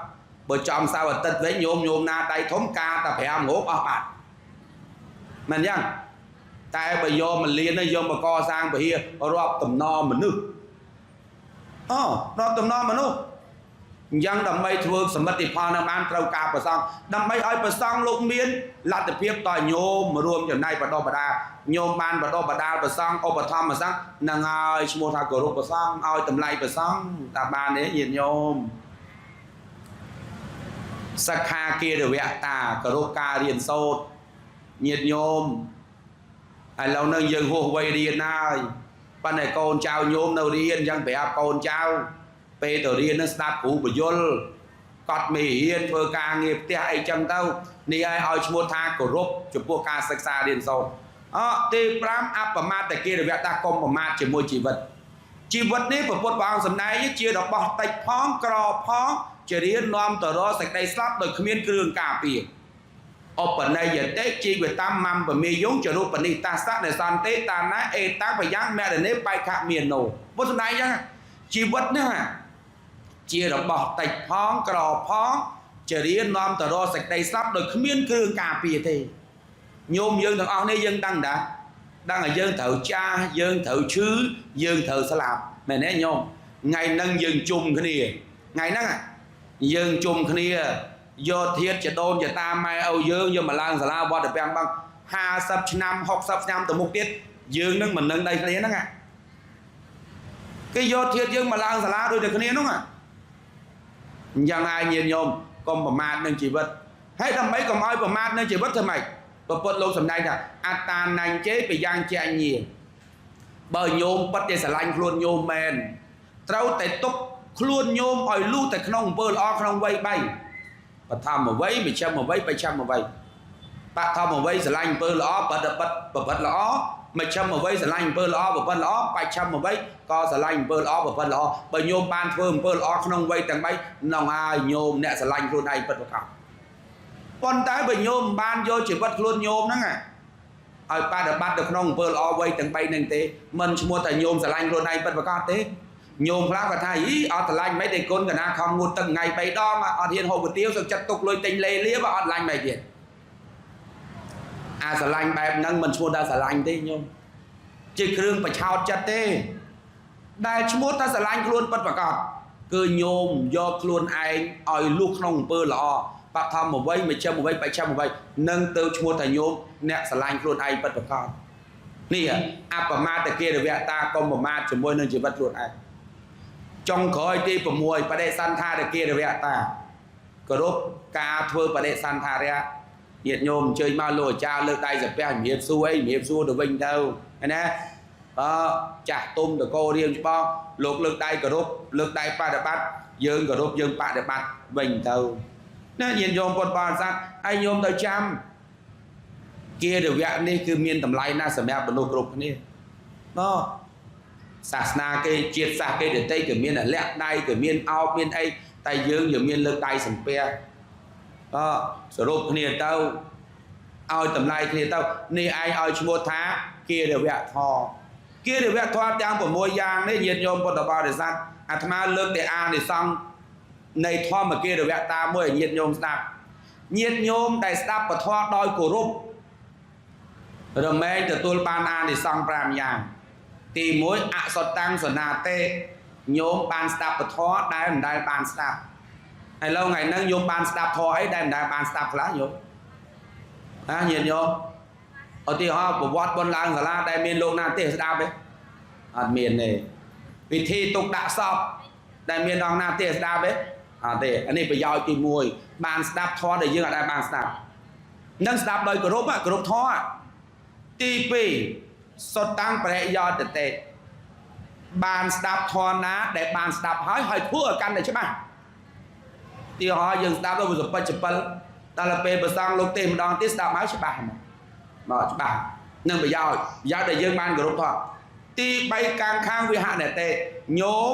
bởi trong sao mà tật với nhôm na tay thống ca ta phải ăn ngốt ở bạn mình nhá tại bây giờ mình liền nó vô mà co sang bởi hiền rộp tầm no mà nước rộp tầm no mà nướcยังดำไม่ทั่วสมบัติพรในบ้านเรากาประซังดำไม่อ้อยประซังลูกเมียนลัดเพียบต่อยโยมมารวมอยู่ในปดปดาโยมบ้านปดปดาประซังอุปธรรมประซังนางอ้อยชโมทากรุประซังอ้อยตำไลประซังตาบ้านนี้ยินโยมสักคาเกียร์เวตากรุกาเรียนโซดยินโยมไอเราเนื่องยังหัวไวเรียนนายปันไอโกนเจ้าโยมเราเรียนยังแบบโกนเจ้าไปตัวเรียนนักศึกษาผู้ประยุทธ์กอดไม่เห็นเพื่อการเงียบเตี้ยไอจังเต้านี่ไอเอาชโมทากรุบจุดพวกการศึกษาเรียนโซตีพรำอัปปมาแต่เกี่ยวกับตากรมประมาณจะมวยชีวิตนี้ผมพูดวางสำนักยี่เชียดอกบอกติดพ้องกรอพ้องจะเรียนนอมต่อรอสักได้สลับโดยขมิ้นเครื่องกาเปียอปนในยันเตจีเวตามมัมแบบมียงจะรู้ปณิตาสักในสันเตตานะเอตาพยังแม่เดนเนไปขาเมียนโนพูดสำนักยังชีวิตเนี่ยเชียร์บอกติดพ้องกรอบพ้องจะเรียนนอมต่อรอสักได้ซับโดยขมิ้นเครื่องกาเปียทีโยมยืนทางเอาในยืนดังđã đang làยืนเถาchaยืนเถาชื้อยืนเถาสลับแม่เนี่ยโยมไงนั่งยืนจุ่มขึ้นนี่ไงนั่งยืนจุ่มขึ้นนี่โยเทียจะโดนจะตามไม่เอายืนโยมาล้างสลาบอดแต่แปลงบาง50 năm 60 năm từ một tiếtยืนนั่งเหมือนนั่งđây cáiนั่งcáiโยเทียยืนมาล้างสลาโดยแต่คนนี้น้องยังไงเงียบโยมก็ประมาทหนึ่งชีวิตให้ทำไมก็ไม่ประมาทหนึ่งชีวิตทำไมประพฤติลงสำนักน่ะอัตตานังเจ๊ไปยังเจงีเบอร์โยมปัจเจสลันคลุนโยมแมนเราแต่ตกคลุนโยมอ่อยลู่แต่ขนมเปิลอขนมไวใบ បឋមអ្វីមជ្ឈិមអ្វីបច្ឆិមអ្វីបឋមអ្វីស្រឡាញ់អំពើល្អបដិបត្តិប្រព្រឹត្តល្អមជ្ឈិមអ្វីស្រឡាញ់អំពើល្អប្រព្រឹត្តល្អបច្ឆិមអ្វីក៏ស្រឡាញ់អំពើល្អប្រព្រឹត្តល្អបើញោមបានធ្វើអំពើល្អក្នុងវ័យទាំង3នឹងហើយញោមអ្នកស្រឡាញ់ខ្លួនឯងពិតប្រាកដប៉ុន្តែបើញោមបានយកជីវិតខ្លួនញោមហ្នឹងឲ្យបដិបត្តិទៅក្នុងអំពើល្អវ័យទាំង3ហ្នឹងទេមិនឈ្មោះថាញោមស្រឡាញ់ខ្លួនឯងពិតប្រាកដទេញោមខ្លះគាត់ថាអីអត់ស្រឡាញ់មិនទេគុណកណាខំងូតទឹកថ្ងៃ3ដងអត់ហ៊ានហូបគុទាវសុខចិត្តទុកលុយទិញលេលាបើអត់ឡាញ់មិនទៀតអាស្រឡាញ់បែបហ្នឹងមិនឈ្មោះថាស្រឡាញ់ទេញោមជាគ្រឿងបញ្ឆោតចិត្តទេដែលឈ្មោះថាស្រឡាញ់ខ្លួនពិតប្រាកដគឺញោមយកខ្លួនឯងឲ្យលុះក្នុងអំពើល្អបឋមអ្វីមជ្ឈិមអ្វីបច្ឆិមអ្វីនឹងទៅឈ្មោះថាញោមអ្នកស្រឡាញ់ខ្លួនឯងពិតប្រាកដនេះអបមាទកិរិយតាកុំប្រមាទជាមួយនឹងជីវិតខ្លួនឯងចុងក្រោយទី6បដិសន្ធារកិរិយតាគោរពការធ្វើបដិសន្ធារៈញាតិញោមអញ្ជើញមកលោកអាចារ្យលើកដៃសាពះជំរាបសួរអីជំរាបសួរទៅវិញទៅណាចាស់ទុំតកោរៀងច្បាស់លោកលើកដៃគោរពលើកដៃបដិបត្តិយើងគោរពយើងបដិបត្តិវិញទៅណាញាតិញោមពុទ្ធបរិស័ទហើយញោមទៅចាំកិរិយៈនេះគឺមានតម្លៃណាស់សម្រាប់មនុស្សគ្រប់គ្នាសាសនាគេជាតិសាសគេដទៃក៏មានលាក់ដៃក៏មានអោបមានអីតែយើងមានលើកដៃសំពះសរុបគ្នាទៅឲ្យតម្លៃគ្នាទៅនេះឯងឲ្យឈ្មោះថាកិរិយធម៌កិរិយធម៌ទាំង6យ៉ាងនេះញាតិញោមពុទ្ធបរិស័ទអាត្មាលើកតែអានិសង្សនៃធម្មកិរិយតាមួយឲ្យញាតិញោមស្ដាប់ញាតិញោមដែលស្ដាប់ពធដោយគោរពរមែងទទួលបានអានិសង្ស5យ៉ាងទី1អសតតាំងសនាតេញោមបានស្ដាប់ពធដែលមិនដែលបានស្ដាប់ហើយឡូវថ្ងៃហ្នឹងញោមបានស្ដាប់ធម៌អីដែលមិនដែលបានស្ដាប់ខ្លះញោមញាតិញោមឧទាហរណ៍ប្រវត្តិបុណ្យឡើងសាលាដែលមានលោកណាទេស្ដាប់ទេអត់មានទេវិធីទុកដាក់សពដែលមានអង្គណាទេស្ដាប់ទេអត់ទេអានេះប្រយោជន៍ទី1បានស្ដាប់ធម៌ដែលយើងអត់ដែលបានស្ដាប់នឹងស្ដាប់ដោយគោរពគោរពធម៌ទី2សុតតាំងបរិយោតតេបានស្ដាប់ធម៌ណាដែលបានស្ដាប់ហើយធ្វើឲ្យកាន់តែច្បាស់ទីហើយយើងស្ដាប់ទៅសពិត7ដល់ពេលប្រសងលោកទេម្ដងទៀតស្ដាប់ហើយច្បាស់មកច្បាស់នឹងប្រយោជន៍ដែលយើងបានគោរពធម៌ទី3ខាងវិហនតេញោម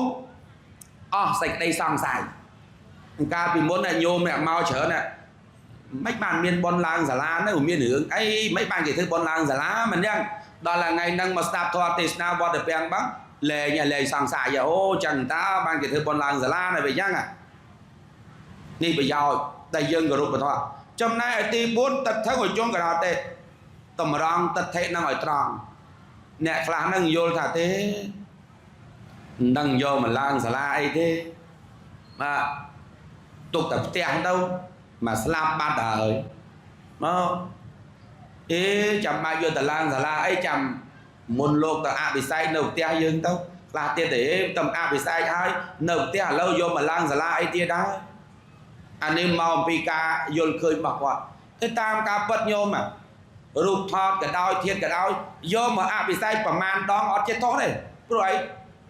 អស់សេចក្តីសង្ស័យកាលពីមុនញោមអ្នកមកច្រើនមិនបានមានបនឡើងសាលានៅមានរឿងអីមិនបានគេធ្វើបនឡើងសាលាមិនយ៉ាងដល់ថ្ងៃហ្នឹងមកស្ដាប់ធម៌ទេសនាវត្តពាំងបងលែងសង្ស័យអូចឹងតើបានគេធ្វើបនឡើងសាលានៅវិញចឹងនេះប្រយោជន៍ដែលយើងគោរពធម៌ចំណែកទី4ទឹកថឹងឲ្យជុំកដោទេតម្រង់ទិដ្ឋិនឹងឲ្យត្រង់អ្នកខ្លះនឹងយល់ថាទេមិនដឹងយកមកឡើងសាលាអីទេបាទទុកតែផ្ទះទៅមកស្លាប់បាត់ហើយមកចាំបាច់យកទៅឡើងសាលាអីចាំមុនលោកទៅអភិសេកនៅផ្ទះយើងទៅខ្លះទៀតទេតំអភិសេកហើយនៅផ្ទះឥឡូវយកមកឡើងសាលាអីទៀតដែរអានេះមកអំពីការយល់ឃើញរបស់គាត់ទៅតាមការពិតញោមរូបថតក៏ដោយធាតុក៏ដោយយកមកអភិសេកប្រមាណដងអត់ចេះថោះទេព្រោះអី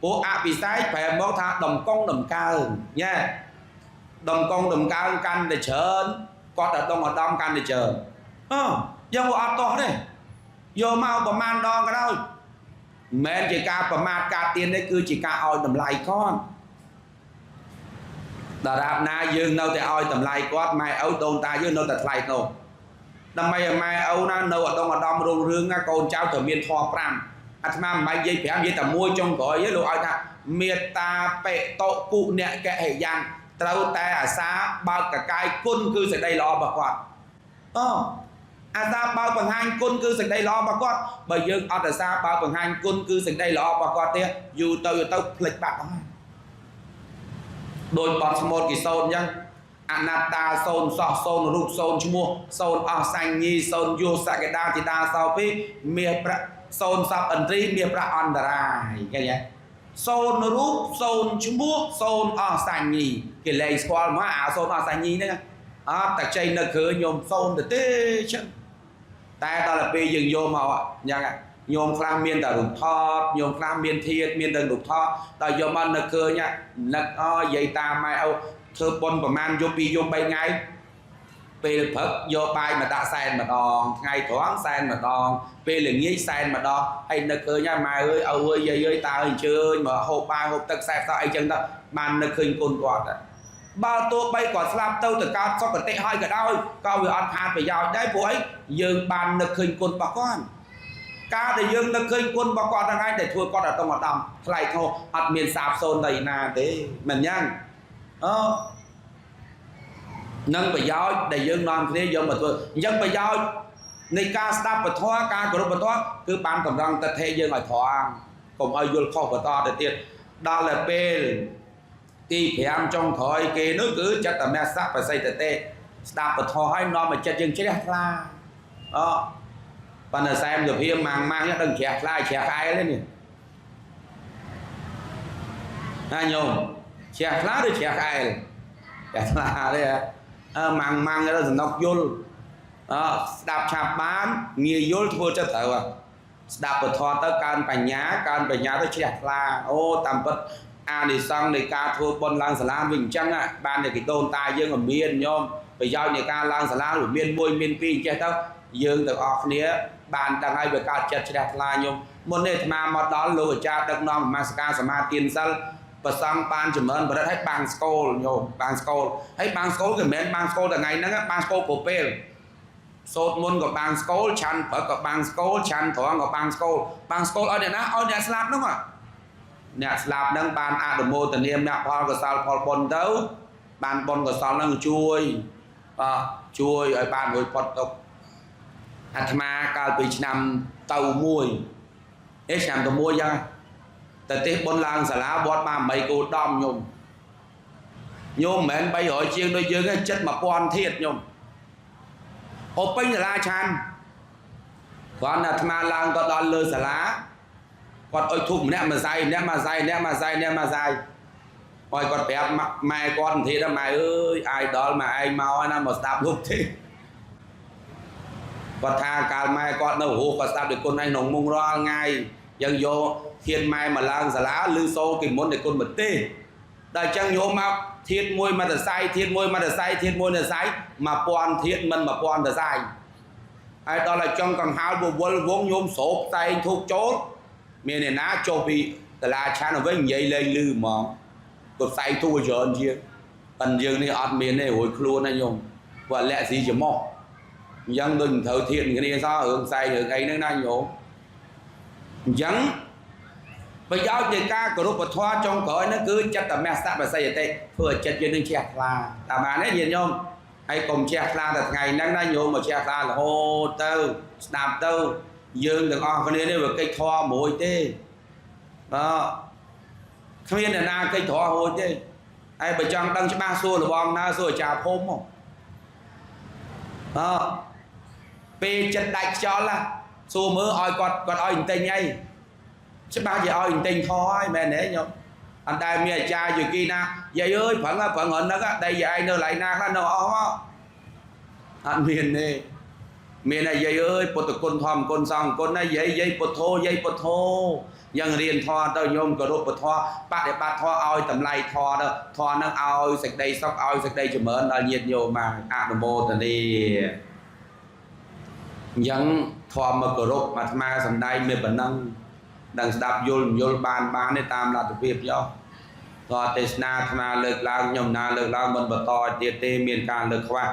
ព្រោះអភិសេកប្រែមកថាដំកងដំកើងញ៉ែដំកងដំកើងកាន់តែច្រើនគាត់តែដងឧត្តមកាន់តែច្រើនយើងអត់តោះទេយកមកប្រមាណដងក៏ដោយមិនមែនជាការប្រមាថការទៀននេះគឺជាការឲ្យតម្លៃគាត់ដរាបណាយើងនៅតែឲ្យតម្លៃគាត់ម៉ែឪដូនតាយើងនៅតែថ្លៃនោះដើម្បីឲ្យម៉ែឪណានៅឧត្តមរុងរឿងណាកូនចៅត្រូវមានធម៌5អាត្មាមិនបាច់និយាយ5និយាយតែមួយចុងក្រោយលោកឲ្យថាមេត្តាបេតុគុណកហេយ៉ាងត្រូវតែអាសាបើកកកាយគុណគឺសេចក្តីល្អរបស់គាត់អាសាបើកបង្ហាញគុណគឺសេចក្តីល្អរបស់គាត់បើយើងអត់អាសាបើកបង្ហាញគុណគឺសេចក្តីល្អរបស់គាត់ទេយូរទៅភ្លេចបាត់ហើយដោយបទស្មូតគេសូនអញ្ចឹងអនត្តាសូនសោះសូនរូបសូនឈ្មោះសូនអស់សញ្ញីសូនយោសក្តាទីតាសោពីមាសប្រាក់សូនសពឥន្ទ្រីមាសប្រាក់អន្តរាយឃើញទេសូនរូបសូនឈ្មោះសូនអស់សញ្ញីគេលែងស្គាល់មកអាសូនអស់សញ្ញីហ្នឹងអត់តែចេញនៅឃើញញោមសូនទៅទេចឹងតែដល់ពេលយើងយកមកអញ្ចឹងញោមខ្លះមានតែរូបថតញោមខ្លះមានធាតុមានតែរូបថតដល់យកមកនៅឃើញនឹកនិយាយតាមម៉ែឪធ្វើបុណ្យប្រហែលយប់2យប់3ថ្ងៃ ពេលព្រឹកយកបាយមកដាក់សែនម្ដងថ្ងៃត្រង់សែនម្ដងពេលល្ងាចសែនម្ដងហើយនឹកឃើញហើយម៉ែអើយឪអើយយាយអើយតើអញ្ជើញមកហូបបាយហូបទឹកសែនសោះអីចឹងទៅបាននឹកឃើញគុណគាត់បើទោះបីគាត់ស្លាប់ទៅកើតសុគតិហើយក៏ដោយក៏វាអត់ខាតប្រយោជន៍ដែរព្រោះអីយើងបាននឹកឃើញគុណរបស់គាត់ការដែលយើងនឹកឃើញគុណរបស់គាត់ហ្នឹងឯងដែលធ្វើគាត់ដល់អាដាមថ្លៃថ្នូរអត់មានសាបសូន្យទៅណាទេមិនយ៉ាងនឹងប្រយោជន៍ដែលយើងនាំគ្នាយកមកធ្វើអញ្ចឹងប្រយោជន៍នៃការស្ដាប់ពធការគោរពពធគឺបានតម្រង់ទិដ្ឋិយើងឲ្យត្រង់កុំឲ្យយល់ខុសបន្តទៅទៀតដល់តែពេលទី5ចុងក្រោយគេនោះគឺចិត្តមស្សៈបសិទ្ធតិស្ដាប់ពធឲ្យនាំឲ្យចិត្តយើងជ្រះថ្លាប៉ុន្តែសែមសុភាម៉ាំងដឹងជ្រះថ្លាជ្រះក្អែលទេនេះណាញោមជ្រះថ្លាឬជ្រះក្អែលជ្រះថ្លាទេម៉ាំងទៅសំណុកយល់ស្ដាប់ឆាប់បានងាយយល់ធ្វើចិត្តត្រូវស្ដាប់ពធទៅកើនបញ្ញាទៅជ្រះថ្លាអូតាមពិតអានិសង្ឃនៃការធ្វើបុណ្យឡើងសាលាវិញអញ្ចឹងបានតែគេដូនតាយើងក៏មានញោមប្រយោជន៍នៃការឡើងសាលាវាមាន1មាន2អញ្ចេះទៅយើងទាំងអស់គ្នាបានដឹងហើយវាកើតចិត្តជ្រះថ្លាញោមមុននេះអាត្មាមកដល់លោកអាចារ្យដឹកនាំនមស្ការសមាទានសិលប្រសង់បានចម្រើនបរិទ្ធឲ្យបាំងស្គលញោមបាំងស្គលហើយបាំងស្គលគឺមិនមែនបាំងស្គលថ្ងៃហ្នឹងបាំងស្គលគ្រប់ពេលសូត្រមុនក៏បាំងស្គលឆាន់ព្រឹកក៏បាំងស្គលឆាន់ត្រង់ក៏បាំងស្គលបាំងស្គលឲ្យអ្នកណាឲ្យអ្នកស្លាប់ហ្នឹងអ្នកស្លាប់ហ្នឹងបានអនុមោទនាមគ្គផលកុសលផលបុណ្យទៅបានបុណ្យកុសលហ្នឹងជួយឲ្យបានរួចផុតទុក្ខអាត្មាកាលពីឆ្នាំទៅ1ឆ្នាំទៅ1យ៉ាងតែទេបុណ្យឡើងសាលាវត្តបាន8គោដំញោមមិនមែន300ជាងដូចយើងទេចិត្ត1000ធាតញោមអូពេញសាលាឆានគាត់អាត្មាឡើងទៅដល់លើសាលាគាត់អុយធុបម្នាក់មួយសាយឲ្យគាត់ប្រាប់ម៉ែគាត់ធាតម៉ែអើយអាយដល់ម៉ែឯងមកហើយណាមកស្ដាប់លោកទេគាត់ថាកាលម៉ែគាត់នៅរស់គាត់ស្ដាប់ដោយគុណឯងក្នុងមុងរាល់ថ្ងៃយើងយកធាតម៉ែមកឡើងសាលាឬសូគេមុនតែគុណប្រទេសដល់អញ្ចឹងញោមមកធាតមួយមកតសៃធាតមួយមកតសៃធាតមួយតសៃ1000ធាតមិន1000តសៃហើយដល់ឲ្យចង់កង្ហាលវល់វងញោមស្រោបតែងធូបចូលមានអ្នកណាចុះពីតាឡាឆានវិញនិយាយលេងលឺហ្មងគាត់ផ្សាយទូច្រើនជាងប៉ុន្តែយើងនេះអត់មានទេរួយខ្លួនណាញោមគាត់លាក់ស៊ីច្មោះអញ្ចឹងដូចមិនត្រូវធាតគ្នាសោះរឿងផ្សាយរឿងអីហ្នឹងណាញោមអញ្ចឹងប្រយោជន៍នៃការគោរពពធចុងក្រោយហ្នឹងគឺចិត្តមស្សៈបសិទ្ធតិធ្វើឲ្យចិត្តយើងនឹងជ្រះថ្លាតាមបានទេញាតិញោមហើយកុំជ្រះថ្លាតែថ្ងៃហ្នឹងណាញោមមកជ្រះថ្លារហូតទៅស្ដាប់ទៅយើងទាំងអស់គ្នានេះវាកិច្ចធម៌មួយទេគ្មានអ្នកណាកិច្ចធម៌មួយទេហើយបើចង់ដឹងច្បាស់សួររបងណាសួរអាចារ្យភូមិមកពេលចិត្តដាច់ខ្យល់ណាសួរមើលឲ្យគាត់ឲ្យអ៊ីនទិញអីច្បាស់ជាឲ្យអ៊ីនទិញខហើយមែនទេញោមអត់ដែលមានអាចារ្យយគីណាយាយអើយប្រឹងហ្នឹងដីយាយឯងនៅកន្លែងណាខ្លះនៅអស់មកអត់មានទេមានតែយាយអើយពុទ្ធគុណធម្មគុណសង្ឃគុណណាយាយពុទ្ធោយ៉ាងរៀនធម៌ទៅញោមគោរពពធបដិបត្តិធម៌ឲ្យតម្លៃធម៌ទៅធម៌ហ្នឹងឲ្យសេចក្តីសុខឲ្យសេចក្តីចម្រើនដល់ញាតិញោមមកអនុមោទនាអញ្ចឹងធម៌មកគោរពអាត្មាសំដែងមានប៉ុណ្ណឹងដឹងស្ដាប់យល់បានទេតាមលទ្ធភាពយោតើទេសនាអាត្មាលើកឡើងខ្ញុំណាលើកឡើងមិនបន្តទៀតទេមានការលើកខ្វះ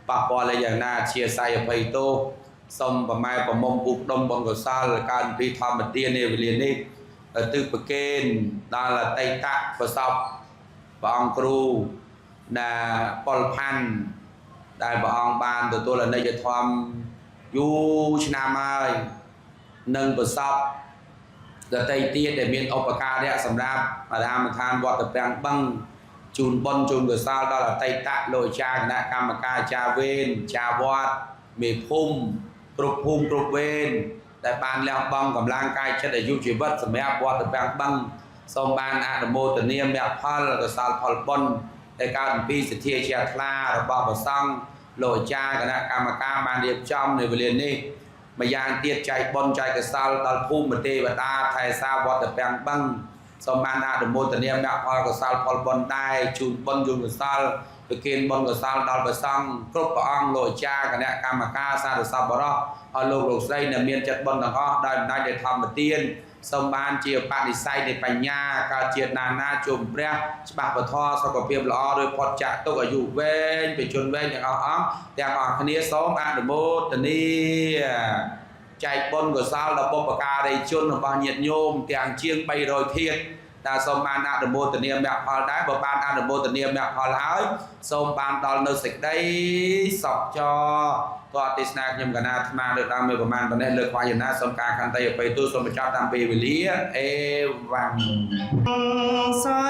ប៉ះពាល់យ៉ាងណាអធិស្ឋានអភ័យទោសសូមប្រម៉ែប្រមុំពុកដុំបុណ្យកុសលកើតពីធម្មទាននេះវេលានេះទិប្រកេនដល់អតីតប្រសពព្រះអង្គគ្រូដែលប៉ុលផាន់ដែលព្រះអង្គបានទទួលអនិច្ចធម៌យូរឆ្នាំហើយនឹងប្រសពដតីទៀតដែលមានឧបការៈសម្រាប់អារាមដ្ឋានវត្តប្រាំងបឹងជូនបុណ្យជូនកុសលដល់អតីតលោកអាចារ្យគណៈកម្មការអាចារ្យវេនអាចារ្យវត្តមេភូមិគ្រប់ភូមិគ្រប់វេនដែលបានលះបង់កម្លាំងកាយចិត្តអាយុជីវិតសម្រាប់វត្តប្រាំងបឹងសូមបានអនុមោទនាមគ្គផលកុសលផលបុណ្យដែលកើតពីសទ្ធាជ្រះថ្លារបស់ព្រះសង្ឃលោកអាចារ្យគណៈកម្មការបានរៀបចំនៅវេលានេះម្យ៉ាងទៀតចែកបុណ្យចែកកុសលដល់ភូមិទេវតាថែសាវត្តប្រាំងបឹងសូមបានអនុមោទនាមគ្គផលកុសលផលបុណ្យដែរជូនបុណ្យជូនកុសល ប្រគិនបុណ្យកុសលដល់ព្រះសង្ឃគ្រប់ព្រះអង្គលោកអាចារ្យគណៈកម្មការសាធុសពបរោះអស់លោកស្រីដែលមានចិត្តបុណ្យទាំងអស់ដោយអំណាចនៃធម្មទានសូមបានជាបនិស្ស័យនៃបញ្ញាកើតជាតិណាជុំព្រះច្បាស់ពធសុខភាពល្អដោយផុតចាកទុកអាយុវែងបញ្ជនវែងទាំងអស់អង្គទាំងអស់គ្នាសូមអនុមោទនាចែកបុណ្យកុសលដល់បុព្វការីជនរបស់ញាតិញោមទាំងជាង300ធាតុតែសូមបានអនុមោទនាមគ្គផលដែរបើបានអនុមោទនាមគ្គផលហើយសូមបានដល់នៅសេចក្តីសុខចរតទេសនាខ្ញុំកណាអាត្មាលើកដល់មួយប្រមាណប៉ុណ្ណេះលើកវាយណាសូមការខន្តីអភ័យទោសសូមបញ្ចប់តាមពេលវេលាអេវ៉ាំងសៃ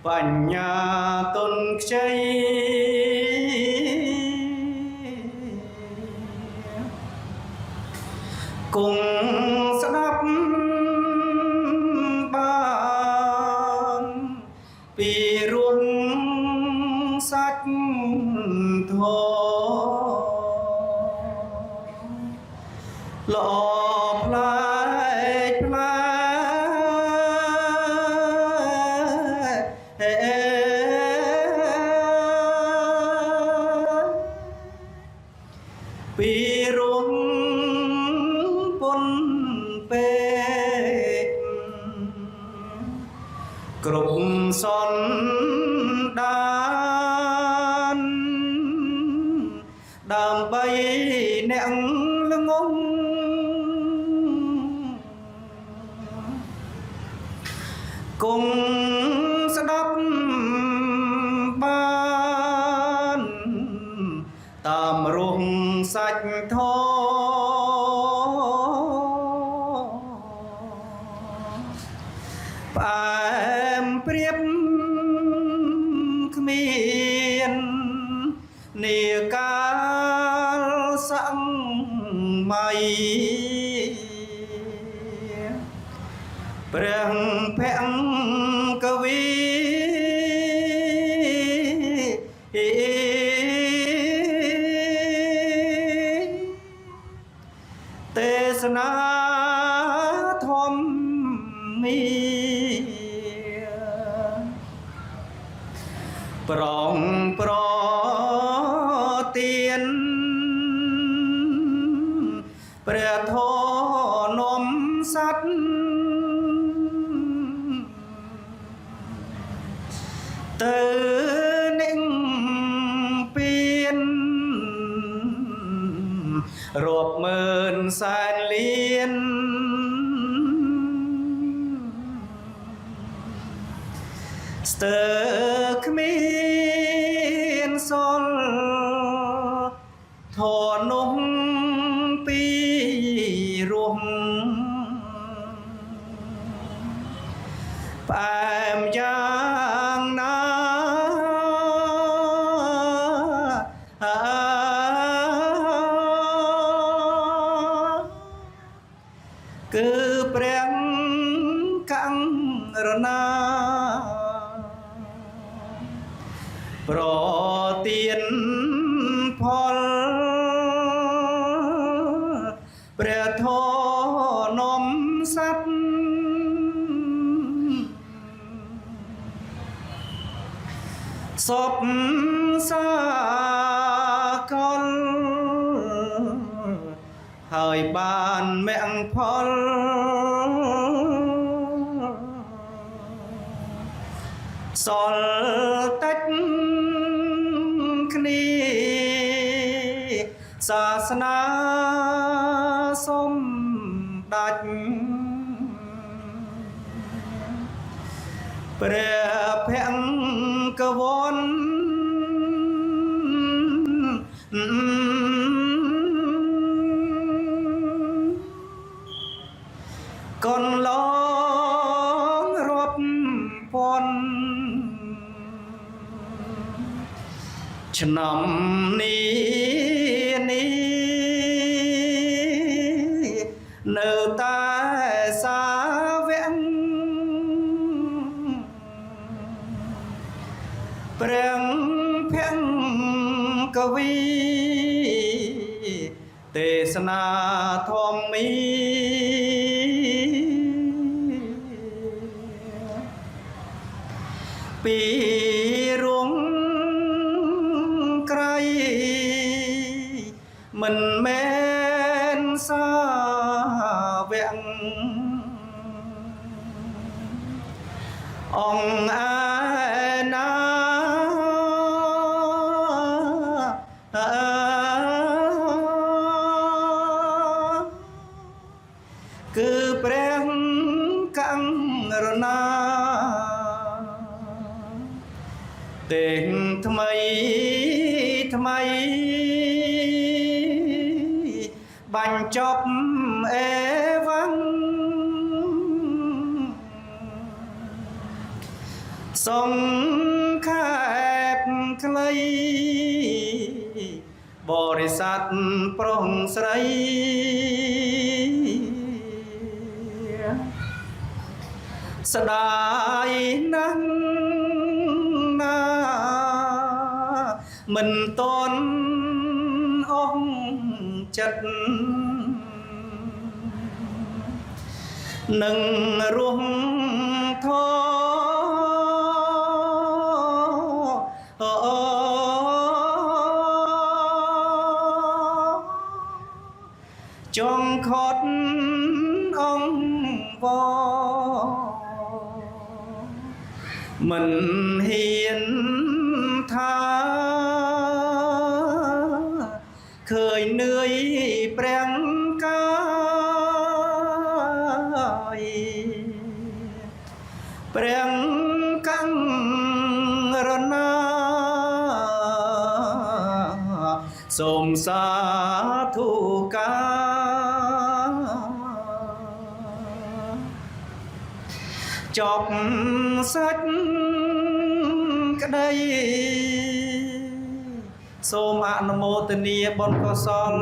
បញ្ញាទុនខ្ចីគង់ស្ដាប់បានពីរួមសាច់ធម៌ល្អផ្លែកផ្លែពីរួមពុនពេកគ្រប់សន្តានដើម្បីអ្នកល្ងងគង់ស្ដាប់បានតាមរស់សាច់ធម៌ផ្អែមព្រៀបគ្មាននាកាលសម័យព្រះភង្គវីទេសនាធម្មមីប្រងប្រទៀនព្រះធម៌នំសัตว์ទៅនឹងពៀនរាប់ម៉ឺនសែនលានស្ទើរគ្មានសល់ធននោះពីរស់ផ្អែមយ៉ាងណាគឺព្រះកង្រណាប្រទានផលព្រះធម៌នំសัตว์សពសាកលហើយបានមគ្គផលសល់តិចគ្នាសាសនាសូមដាច់ព្រះភង្គវន្តកន្លងរាប់ពាន់ឆ្នាំនេះនៅតែសាវកព្រះភង្គវីទេសនាធម្មីពី មិនមែនសាវកអង្គឯណាគឺព្រះករុណាទេថ្មីថ្មីបញ្ចប់អេវ៉ាំងសង្ខេបខ្លីបរិស័ទប្រុងស្រីស្ដាយណាស់ណាមិនតន់អស់ចិត្តនឹងរស់ធចងខត់អង្គវមិនហ៊ានថាឃើញនឿយព្រះកាយព្រះករុណាសូមសាធុការចប់សាច់ក្តីសូមអនុមោទនាបុណ្យកុសល